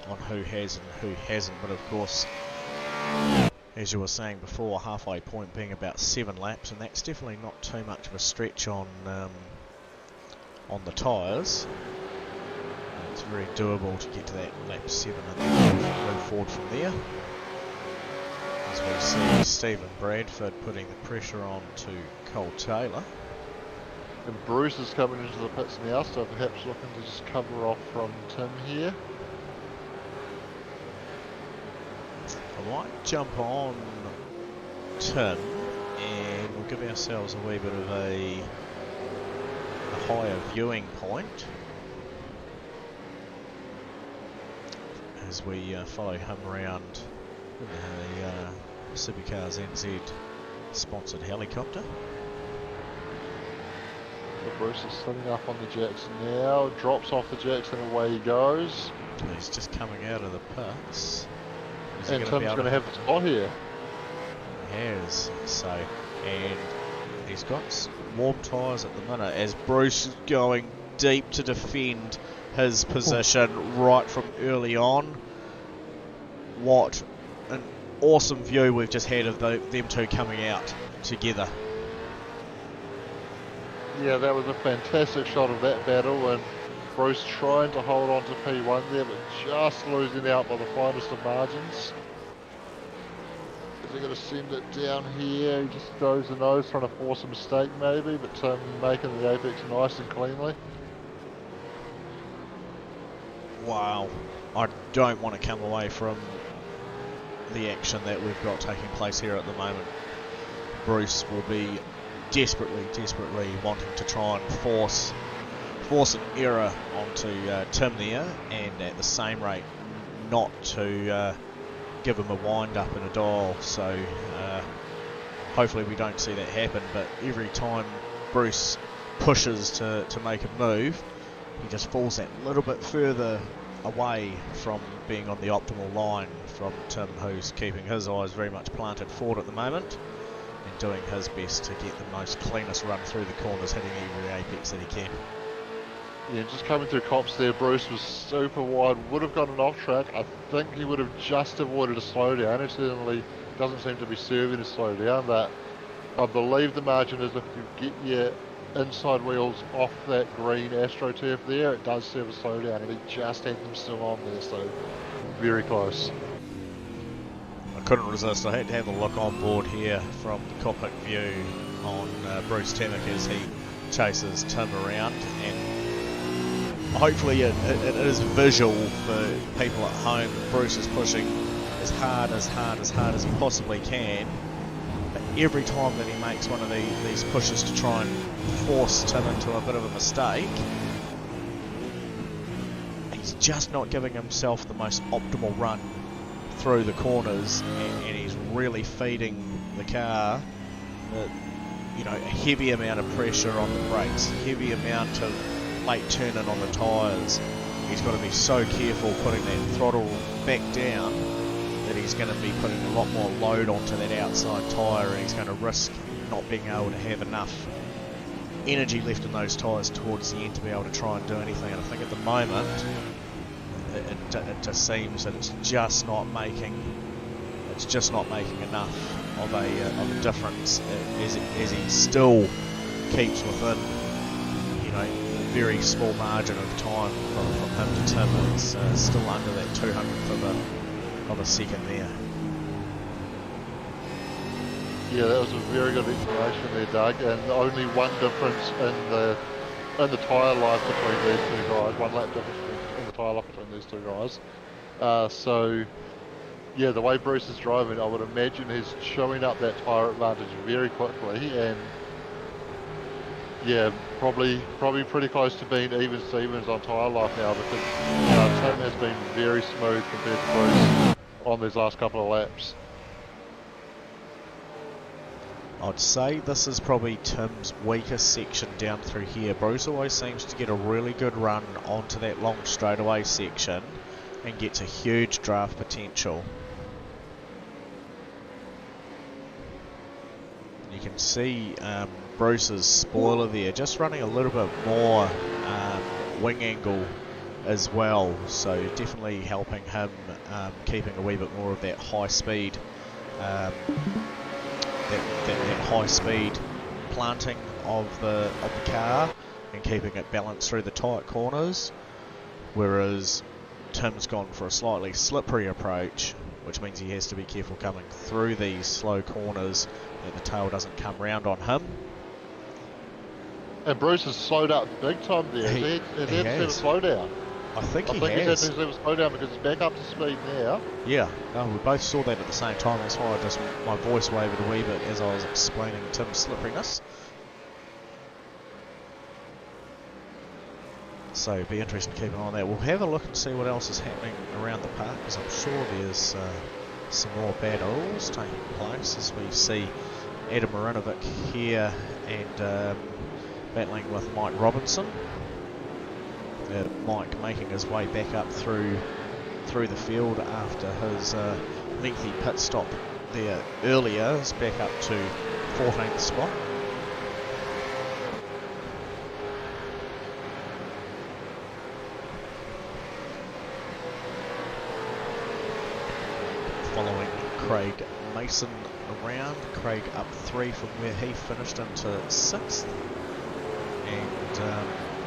[SPEAKER 1] on who has and who hasn't, but of course, as you were saying before, halfway point being about 7 laps, and that's definitely not too much of a stretch on the tyres. It's very doable to get to that lap 7 and then move forward from there. As we see Stephen Bradford putting the pressure on to Cole Taylor.
[SPEAKER 2] and Bruce is coming into the pits now, so perhaps looking to just cover off from Tim here.
[SPEAKER 1] I might jump on Tim and we'll give ourselves a wee bit of a higher viewing point as we follow him around in a SuperCars NZ sponsored helicopter.
[SPEAKER 2] So Bruce is sitting up on the jacks now, drops off the jacks and away he goes.
[SPEAKER 1] He's just coming out of the pits.
[SPEAKER 2] And Tim's going to have the spot here.
[SPEAKER 1] He has, so, and he's got warm tyres at the minute as Bruce is going deep to defend his position right from early on. What an awesome view we've just had of them two coming out together.
[SPEAKER 2] Yeah, that was a fantastic shot of that battle, and Bruce trying to hold on to P1 there, but just losing out by the finest of margins. Is he going to send it down here? He just goes the nose, trying to force a mistake maybe, but making the apex nice and cleanly.
[SPEAKER 1] Wow, I don't want to come away from the action that we've got taking place here at the moment. Bruce will be desperately wanting to try and force an error onto Tim there, and at the same rate not to give him a wind up and a dial. So hopefully we don't see that happen, but every time Bruce pushes to make a move, he just falls that little bit further away from being on the optimal line from Tim, who's keeping his eyes very much planted forward at the moment and doing his best to get the most cleanest run through the corners, hitting every apex that he can.
[SPEAKER 2] Yeah, just coming through cops there, Bruce was super wide, would have gotten off track. I think he would have just avoided a slowdown. It certainly doesn't seem to be serving a slowdown, but I believe the margin is if you get your inside wheels off that green AstroTurf there, it does serve a slowdown, and he just had them still on there, so very close.
[SPEAKER 1] I couldn't resist. I had to have a look on board here from the cockpit view on Bruce Temmick as he chases Tim around, and hopefully it is visual for people at home. Bruce is pushing as hard as he possibly can, but every time that he makes one of these pushes to try and force Tim into a bit of a mistake, he's just not giving himself the most optimal run through the corners, and he's really feeding the car a heavy amount of pressure on the brakes, heavy amount of late turning on the tyres. He's got to be so careful putting that throttle back down that he's going to be putting a lot more load onto that outside tyre, and he's going to risk not being able to have enough energy left in those tyres towards the end to be able to try and do anything. And I think at the moment it just seems that it's just not making enough of a difference as he still keeps within a very small margin of time from him to Tim. It's still under that 200th of a second there.
[SPEAKER 2] Yeah, that was a very good explanation there, Doug, and only one difference in the tyre life between these two guys, one lap difference in the tyre life between these two guys. So yeah, the way Bruce is driving, I would imagine he's chewing up that tyre advantage very quickly, and yeah, probably pretty close to being even Stevens on tyre life now, because Tim has been very smooth compared to Bruce on these last couple of laps.
[SPEAKER 1] I'd say this is probably Tim's weakest section down through here. Bruce always seems to get a really good run onto that long straightaway section and gets a huge draft potential. You can see Bruce's spoiler there just running a little bit more wing angle as well, so definitely helping him keeping a wee bit more of that high speed that high speed planting of the car and keeping it balanced through the tight corners, whereas Tim's gone for a slightly slippery approach, which means he has to be careful coming through these slow corners that the tail doesn't come round on him.
[SPEAKER 2] And Bruce has slowed up big time there. Has he had to have a slowdown?
[SPEAKER 1] I think he
[SPEAKER 2] he's had
[SPEAKER 1] has.
[SPEAKER 2] to have a slowdown because he's back up to speed now.
[SPEAKER 1] Yeah, we both saw that at the same time. That's why my voice wavered a wee bit as I was explaining Tim's slipperiness. So it'd be interesting to keep an eye on that. We'll have a look and see what else is happening around the park, because I'm sure there's some more battles taking place as we see Adam Marinovic here and battling with Mike Robinson. Mike making his way back up through the field after his lengthy pit stop there earlier. Is back up to 14th spot. Following Craig Mason around. Craig up 3 from where he finished into 6th. and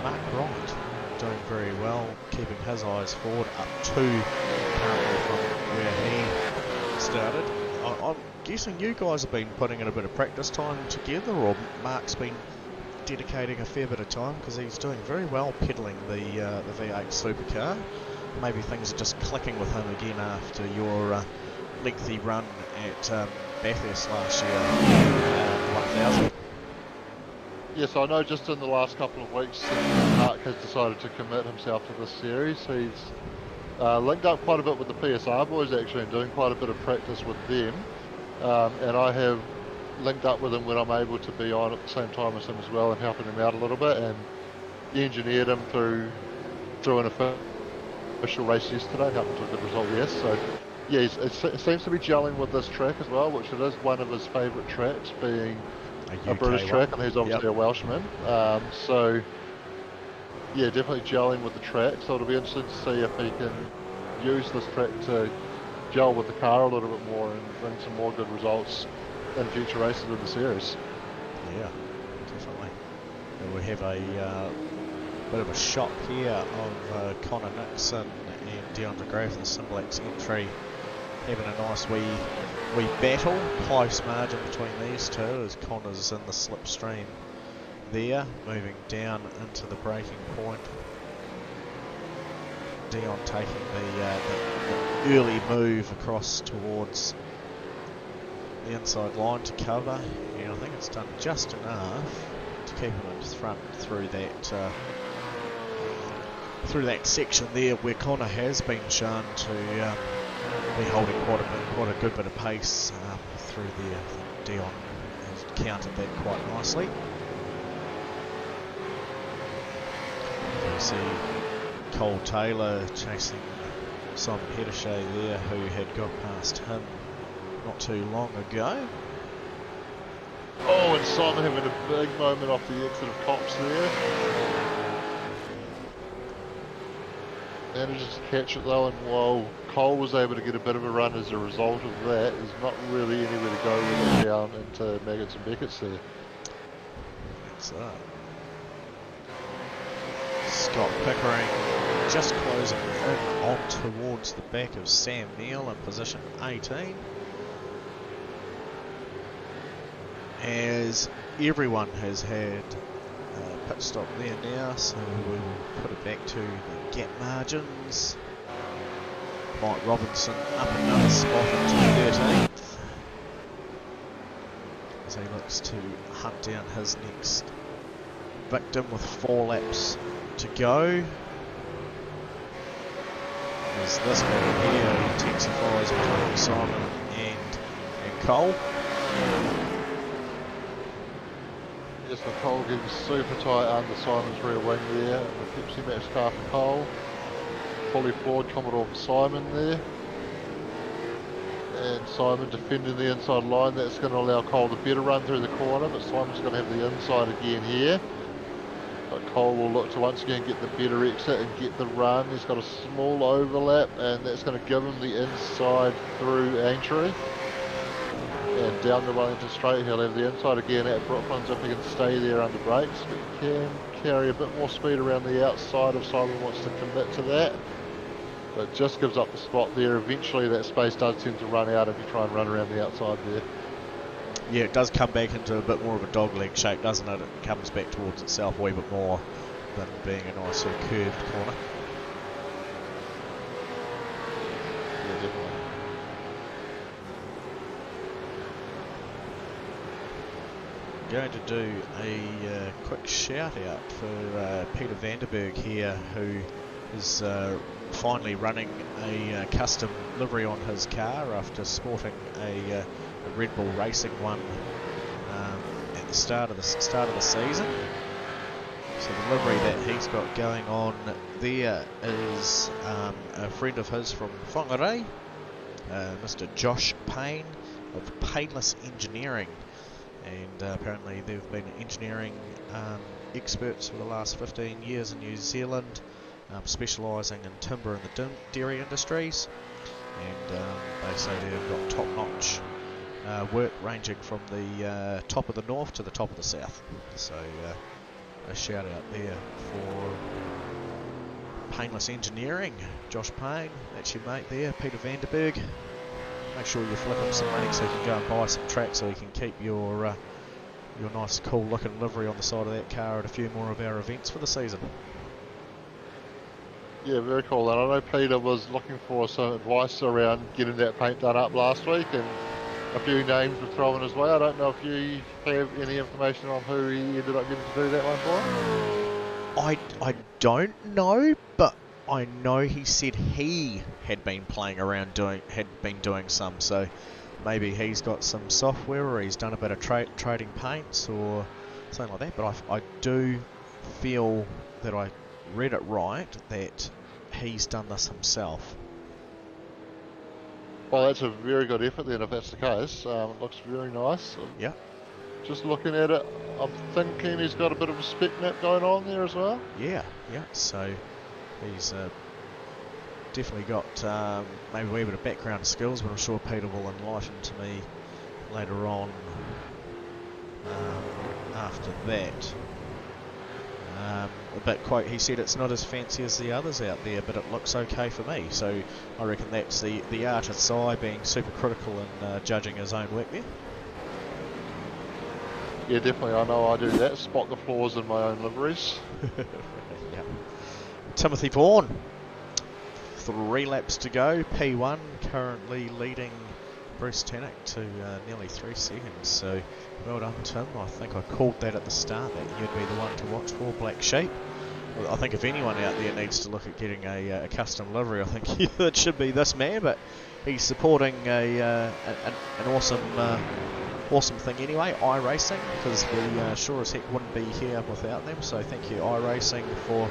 [SPEAKER 1] Mark Wright doing very well, keeping his eyes forward, up 2 currently from where he started. I'm guessing you guys have been putting in a bit of practice time together, or Mark's been dedicating a fair bit of time, because he's doing very well pedaling the V8 supercar. Maybe things are just clicking with him again after your lengthy run at Bathurst last year, 1000.
[SPEAKER 2] Yes, I know just in the last couple of weeks Mark has decided to commit himself to this series. He's linked up quite a bit with the PSR boys actually, and doing quite a bit of practice with them. And I have linked up with him when I'm able to be on at the same time as him as well, and helping him out a little bit, and engineered him through an official race yesterday, helped him to a good result, yes. So yeah, it seems to be gelling with this track as well, which it is one of his favourite tracks, being a British track, and he's obviously a Welshman. So yeah, definitely gelling with the track, so it'll be interesting to see if he can use this track to gel with the car a little bit more and bring some more good results in future races of the series.
[SPEAKER 1] Yeah, definitely. And we have a bit of a shot here of Connor Nixon and DeAndre Graf, the Simplex entry, having a nice wee battle. Close margin between these two as Connor's in the slipstream there, moving down into the braking point. Dion taking the early move across towards the inside line to cover, and I think it's done just enough to keep him in front through that section there, where Connor has been shown to be holding quite a good bit of pace through there. I think Dion has countered that quite nicely. You see Cole Taylor chasing Simon Hedeshay there, who had got past him not too long ago.
[SPEAKER 2] Oh, and Simon having a big moment off the exit of Cops there. Manages to catch it though, and while Cole was able to get a bit of a run as a result of that, there's not really anywhere to go with it down into Maggots and Beckett's there.
[SPEAKER 1] That's Scott Pickering just closing in on towards the back of Sam Neal in position 18. As everyone has had a pit stop there now, so we will put it back to the gap margins. Mike Robinson up another spot into 13th as he looks to hunt down his next victim with 4 laps to go. As this one here intensifies between Simon and Cole.
[SPEAKER 2] Yes, Cole getting super tight under Simon's rear wing there, and the Pepsi Max car for Cole. Fully forward Commodore for Simon there. And Simon defending the inside line. That's going to allow Cole to better run through the corner, but Simon's going to have the inside again here. But Cole will look to once again get the better exit and get the run. He's got a small overlap, and that's going to give him the inside through Aintree. And down the Wellington straight, he'll have the inside again at Brooklands if he can stay there under brakes. But he can carry a bit more speed around the outside if Simon wants to commit to that. But just gives up the spot there. Eventually that space does tend to run out if you try and run around the outside there.
[SPEAKER 1] Yeah, it does come back into a bit more of a dogleg shape, doesn't it? It comes back towards itself a wee bit more than being a nice sort of curved corner.
[SPEAKER 2] Yeah, definitely.
[SPEAKER 1] Going to do a quick shout out for Peter Vanderberg here, who is finally running a custom livery on his car after sporting a Red Bull Racing one at the start of the season. So the livery that he's got going on there is a friend of his from Whangarei, Mr. Josh Payne of Painless Engineering. And apparently they've been engineering experts for the last 15 years in New Zealand, specialising in timber and the dairy industries. And they say they've got top-notch work ranging from the top of the north to the top of the south. So a shout out there for Painless Engineering. Josh Payne, that's your mate there. Peter Vanderberg. Make sure you flick him some money so you can go and buy some tracks so you can keep your nice cool looking livery on the side of that car at a few more of our events for the season.
[SPEAKER 2] Yeah, very cool. And I know Peter was looking for some advice around getting that paint done up last week, and a few names were thrown his way. I don't know if you have any information on who he ended up getting to do that one for?
[SPEAKER 1] I don't know, but I know he said he had been playing around doing some, so maybe he's got some software or he's done a bit of trading paints or something like that. But I do feel that I read it right that he's done this himself.
[SPEAKER 2] Well, that's a very good effort then, if that's the case. It looks very nice.
[SPEAKER 1] Yeah.
[SPEAKER 2] Just looking at it, I'm thinking he's got a bit of a spec map going on there as well.
[SPEAKER 1] Yeah. So he's definitely got maybe a wee bit of background skills, but I'm sure Peter will enlighten to me later on after that. But quote, he said it's not as fancy as the others out there, but it looks okay for me. So I reckon that's the artist's eye being super critical and judging his own work there.
[SPEAKER 2] Yeah, definitely. I know I do that. Spot the flaws in my own liveries.
[SPEAKER 1] Yeah. Timothy Vaughan. 3 laps to go. P1 currently leading Bruce Tannock to nearly 3 seconds. So well done, Tim. I think I called that at the start that you'd be the one to watch for, Black Sheep. Well, I think if anyone out there needs to look at getting a custom livery, I think it should be this man. But he's supporting an awesome thing anyway, iRacing, because we sure as heck wouldn't be here without them. So thank you, iRacing, for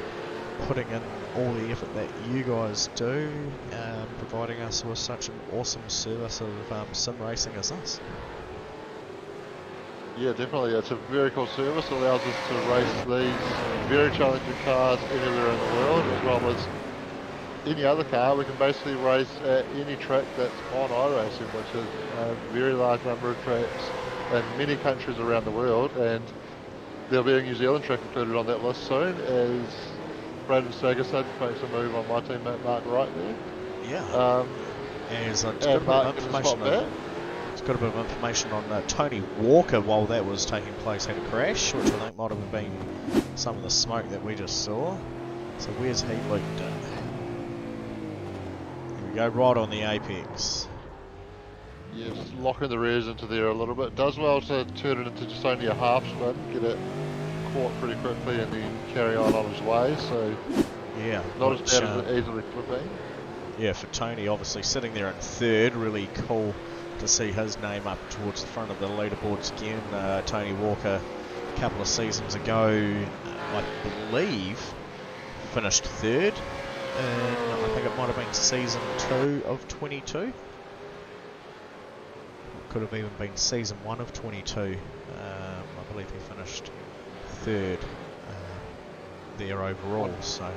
[SPEAKER 1] putting in all the effort that you guys do, providing us with such an awesome service of sim racing as this.
[SPEAKER 2] Yeah, definitely. It's a very cool service. It allows us to race these very challenging cars anywhere in the world, as well as any other car. We can basically race at any track that's on iRacing, which is a very large number of tracks in many countries around the world, and there'll be a New Zealand track included on that list soon, as Braden Sagerson makes a move on my teammate Mark Wright there.
[SPEAKER 1] Yeah. As I
[SPEAKER 2] and Mark gets a spot back.
[SPEAKER 1] It's got a bit of information on Tony Walker while that was taking place had a crash, which I think might have been some of the smoke that we just saw. So where's he looped in? Here we go, right on the apex.
[SPEAKER 2] Yeah, just locking the rears into there a little bit. Does well to turn it into just only a half spin, get it caught pretty quickly and then carry on his way, so
[SPEAKER 1] yeah,
[SPEAKER 2] not as bad as it easily could be.
[SPEAKER 1] Yeah, for Tony, obviously sitting there in third, really cool to see his name up towards the front of the leaderboards again. Tony Walker, a couple of seasons ago, I believe, finished third, and I think it might have been season 2 of 22. Could have even been season 1 of 22. I believe he finished third there overall. So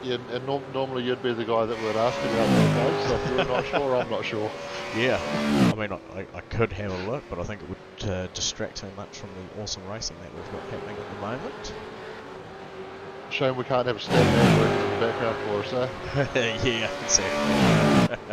[SPEAKER 2] yeah, and normally you'd be the guy that would ask about that, guys. So if you're not sure, I'm not sure.
[SPEAKER 1] Yeah, I mean, I could have a look, but I think it would distract too much from the awesome racing that we've got happening at the moment.
[SPEAKER 2] Shame we can't have a stand man working in the background for us, eh?
[SPEAKER 1] Yeah, exactly.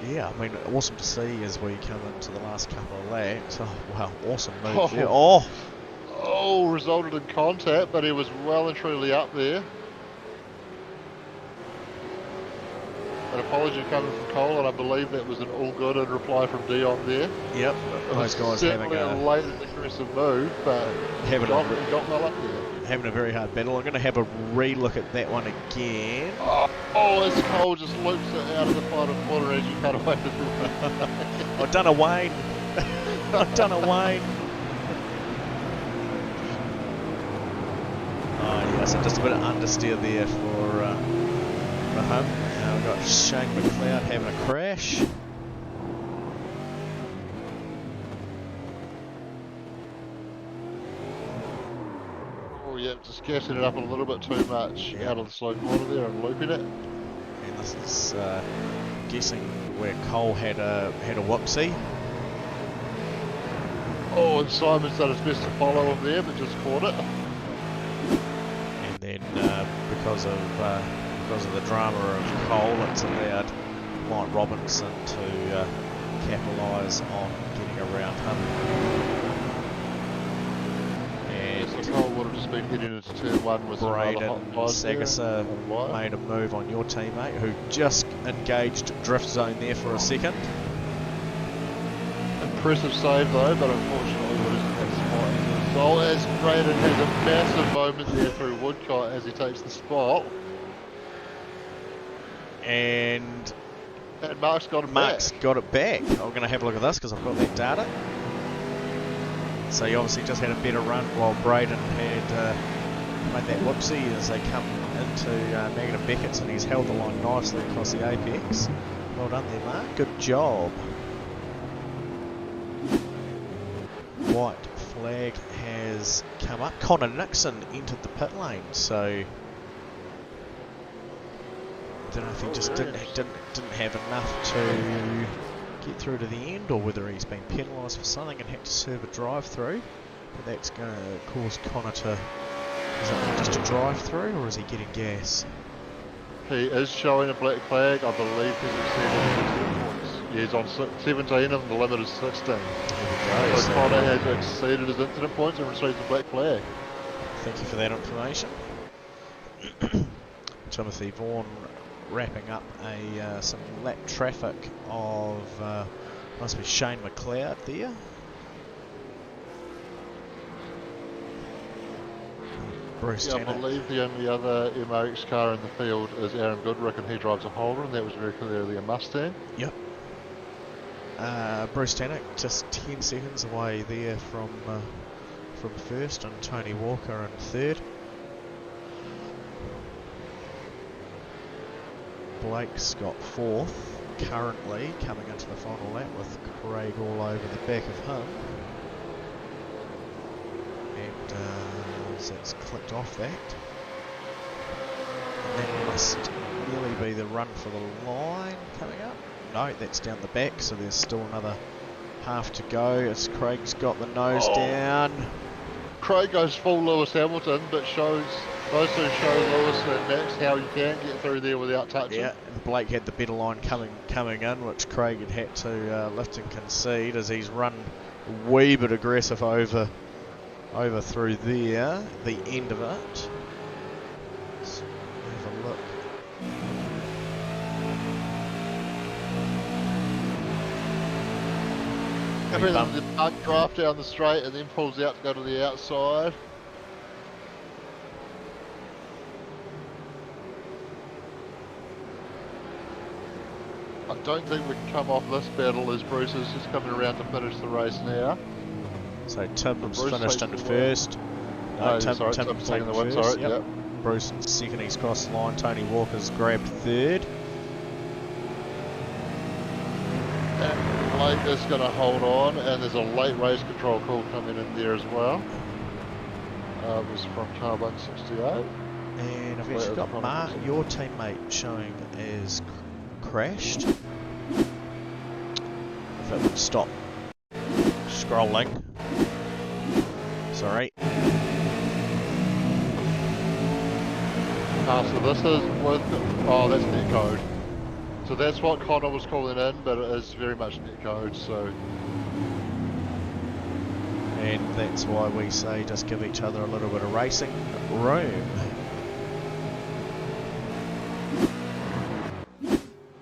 [SPEAKER 1] Yeah, I mean, awesome to see as we come into the last couple of laps. Oh, wow, awesome move there.
[SPEAKER 2] Oh, resulted in contact, but he was well and truly up there. An apology coming from Cole, and I believe that was an all good in reply from Dion there.
[SPEAKER 1] Yep, those guys having
[SPEAKER 2] a late and aggressive move, but he got well up there.
[SPEAKER 1] Having a very hard battle. I'm going to have a re-look at that one again.
[SPEAKER 2] Oh, as Cole just loops it out of the final corner as you cut away from
[SPEAKER 1] I've done a Wayne. I've done a Wayne. Oh yeah, so just a bit of understeer there for him. Now we've got Shane McLeod having a crash.
[SPEAKER 2] Yeah, just gassing it up a little bit too much out of the slow corner there and looping it.
[SPEAKER 1] And this is guessing where Cole had a whoopsie.
[SPEAKER 2] Oh, and Simon's done his best to follow him there, but just caught it.
[SPEAKER 1] And then because of the drama of Cole, it's allowed Mike Robinson to capitalise on getting around him. And
[SPEAKER 2] So Cole would have just been heading into turn 1 with
[SPEAKER 1] Braden
[SPEAKER 2] hot bods there.
[SPEAKER 1] Sagasa made a move on your teammate, who just engaged drift zone there for a second.
[SPEAKER 2] Impressive save though, but unfortunately what isn't that spot in the soul, as Braden has a massive moment there through Woodcott as he takes the spot.
[SPEAKER 1] And
[SPEAKER 2] Mark's got it
[SPEAKER 1] Mark's
[SPEAKER 2] back.
[SPEAKER 1] got it back. I'm going to have a look at this because I've got that data. So he obviously just had a better run while Braden had made that whoopsie as they come into Magnum Beckett's, and he's held the line nicely across the apex. Well done there, Mark. Good job. White flag has come up. Connor Nixon entered the pit lane, so I don't know if he just didn't have enough to get through to the end, or whether he's been penalised for something and had to serve a drive-through. But that's going to cause Connor to... Is it just a drive-through, or is he getting gas?
[SPEAKER 2] He is showing a black flag. I believe he's exceeded his points. Yeah, he's on 17 and the limit is 16.
[SPEAKER 1] There we go.
[SPEAKER 2] So Connor has exceeded his incident points and received a black flag.
[SPEAKER 1] Thank you for that information. Timothy Vaughan wrapping up some lap traffic of must be Shane McLeod there. Bruce
[SPEAKER 2] Yeah, I
[SPEAKER 1] Tanner.
[SPEAKER 2] believe the only other MRX car in the field is Aaron Goodrick, and he drives a Holden, and that was very clearly a Mustang.
[SPEAKER 1] Yep. Bruce Tanner just 10 seconds away there from first, and Tony Walker in third. Blake's got fourth currently, coming into the final lap with Craig all over the back of him. And that's clicked off that. And that must nearly be the run for the line coming up. No, that's down the back, so there's still another half to go as Craig's got the nose down.
[SPEAKER 2] Craig goes full Lewis Hamilton, but those two show Lewis and Max how you can get through there without touching.
[SPEAKER 1] Yeah, and Blake had the better line coming in, which Craig had to lift and concede as he's run a wee bit aggressive over through there, the end of it. Let's have a look.
[SPEAKER 2] Everything the bug draft down the straight and then pulls out to go to the outside. I don't think we can come off this battle as Bruce is just coming around to finish the race now.
[SPEAKER 1] So Tim's
[SPEAKER 2] Bruce
[SPEAKER 1] finished
[SPEAKER 2] takes
[SPEAKER 1] into
[SPEAKER 2] the
[SPEAKER 1] first.
[SPEAKER 2] No,
[SPEAKER 1] Tim's
[SPEAKER 2] Tim's
[SPEAKER 1] taken
[SPEAKER 2] the win,
[SPEAKER 1] first.
[SPEAKER 2] sorry,
[SPEAKER 1] Yep.
[SPEAKER 2] yep.
[SPEAKER 1] Bruce in second, he's crossed the line. Tony Walker's grabbed third.
[SPEAKER 2] And Blake is going to hold on, and there's a late race control call coming in there as well. It was from car 168.
[SPEAKER 1] And I've actually got Mark, your teammate, showing as crashed. If it would stop scrolling. Sorry.
[SPEAKER 2] So this is with, oh that's netcode. So that's what Connor was calling in, but it is very much netcode, so.
[SPEAKER 1] And that's why we say just give each other a little bit of racing room.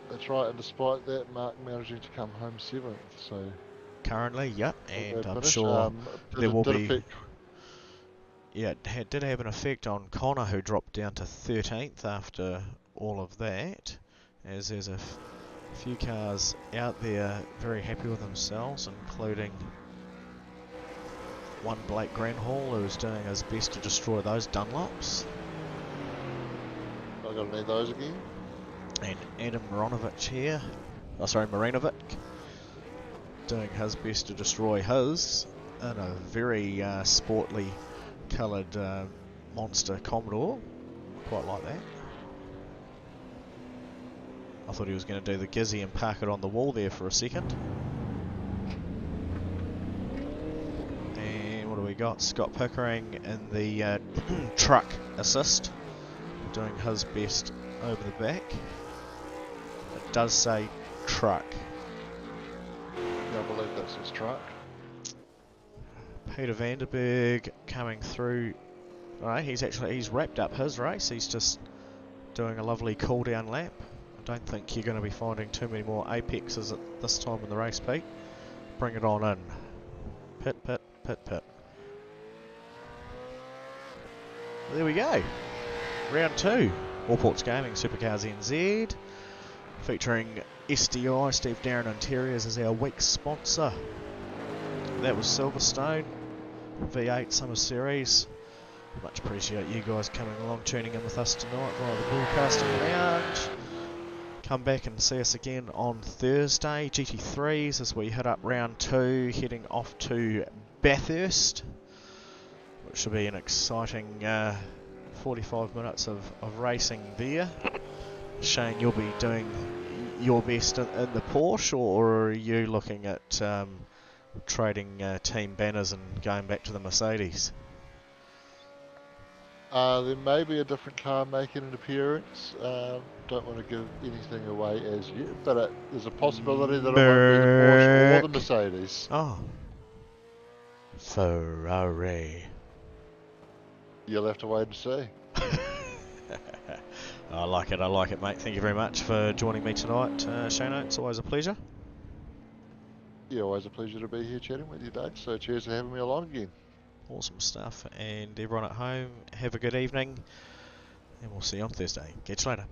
[SPEAKER 2] That's right, and despite that, Mark managing to come home 7th, so.
[SPEAKER 1] Currently, yep, and I'm
[SPEAKER 2] finish.
[SPEAKER 1] sure there will be...
[SPEAKER 2] Affect...
[SPEAKER 1] Yeah, it did have an effect on Connor, who dropped down to 13th after all of that, as there's a few cars out there very happy with themselves, including one Blake Granhall, who's doing his best to destroy those Dunlops.
[SPEAKER 2] I'm going to need those again.
[SPEAKER 1] And Adam Marinovic here, Marinovic, doing his best to destroy his in a very sportly coloured monster Commodore. Quite like that. I thought he was going to do the Gizzy and park it on the wall there for a second. got Scott Pickering in the truck assist, doing his best over the back. It does say truck.
[SPEAKER 2] Yeah, I believe that's his truck.
[SPEAKER 1] Peter Vanderberg coming through. Alright, he's wrapped up his race. He's just doing a lovely cool down lap. I don't think you're going to be finding too many more apexes at this time in the race, Pete. Bring it on in. Pit, pit, pit, pit. There we go. Round 2. Allports Gaming SuperCars NZ. Featuring SDI, Steve Darren Interiors as our week sponsor. That was Silverstone V8 Summer Series. Much appreciate you guys coming along, tuning in with us tonight via the broadcasting lounge. Come back and see us again on Thursday, GT3s, as we hit up round 2, heading off to Bathurst, which should be an exciting 45 minutes of racing there. Shane, you'll be doing your best in the Porsche, or are you looking at trading team banners and going back to the Mercedes?
[SPEAKER 2] There may be a different car making an appearance. Don't want to give anything away as yet, but there's a possibility that it won't be the Porsche or the Mercedes.
[SPEAKER 1] Oh. Ferrari.
[SPEAKER 2] You'll have to wait and see.
[SPEAKER 1] I like it, mate. Thank you very much for joining me tonight, Shano. It's always a pleasure.
[SPEAKER 2] Yeah, always a pleasure to be here chatting with you, Doug. So cheers for having me along again.
[SPEAKER 1] Awesome stuff. And everyone at home, have a good evening. And we'll see you on Thursday. Catch you later.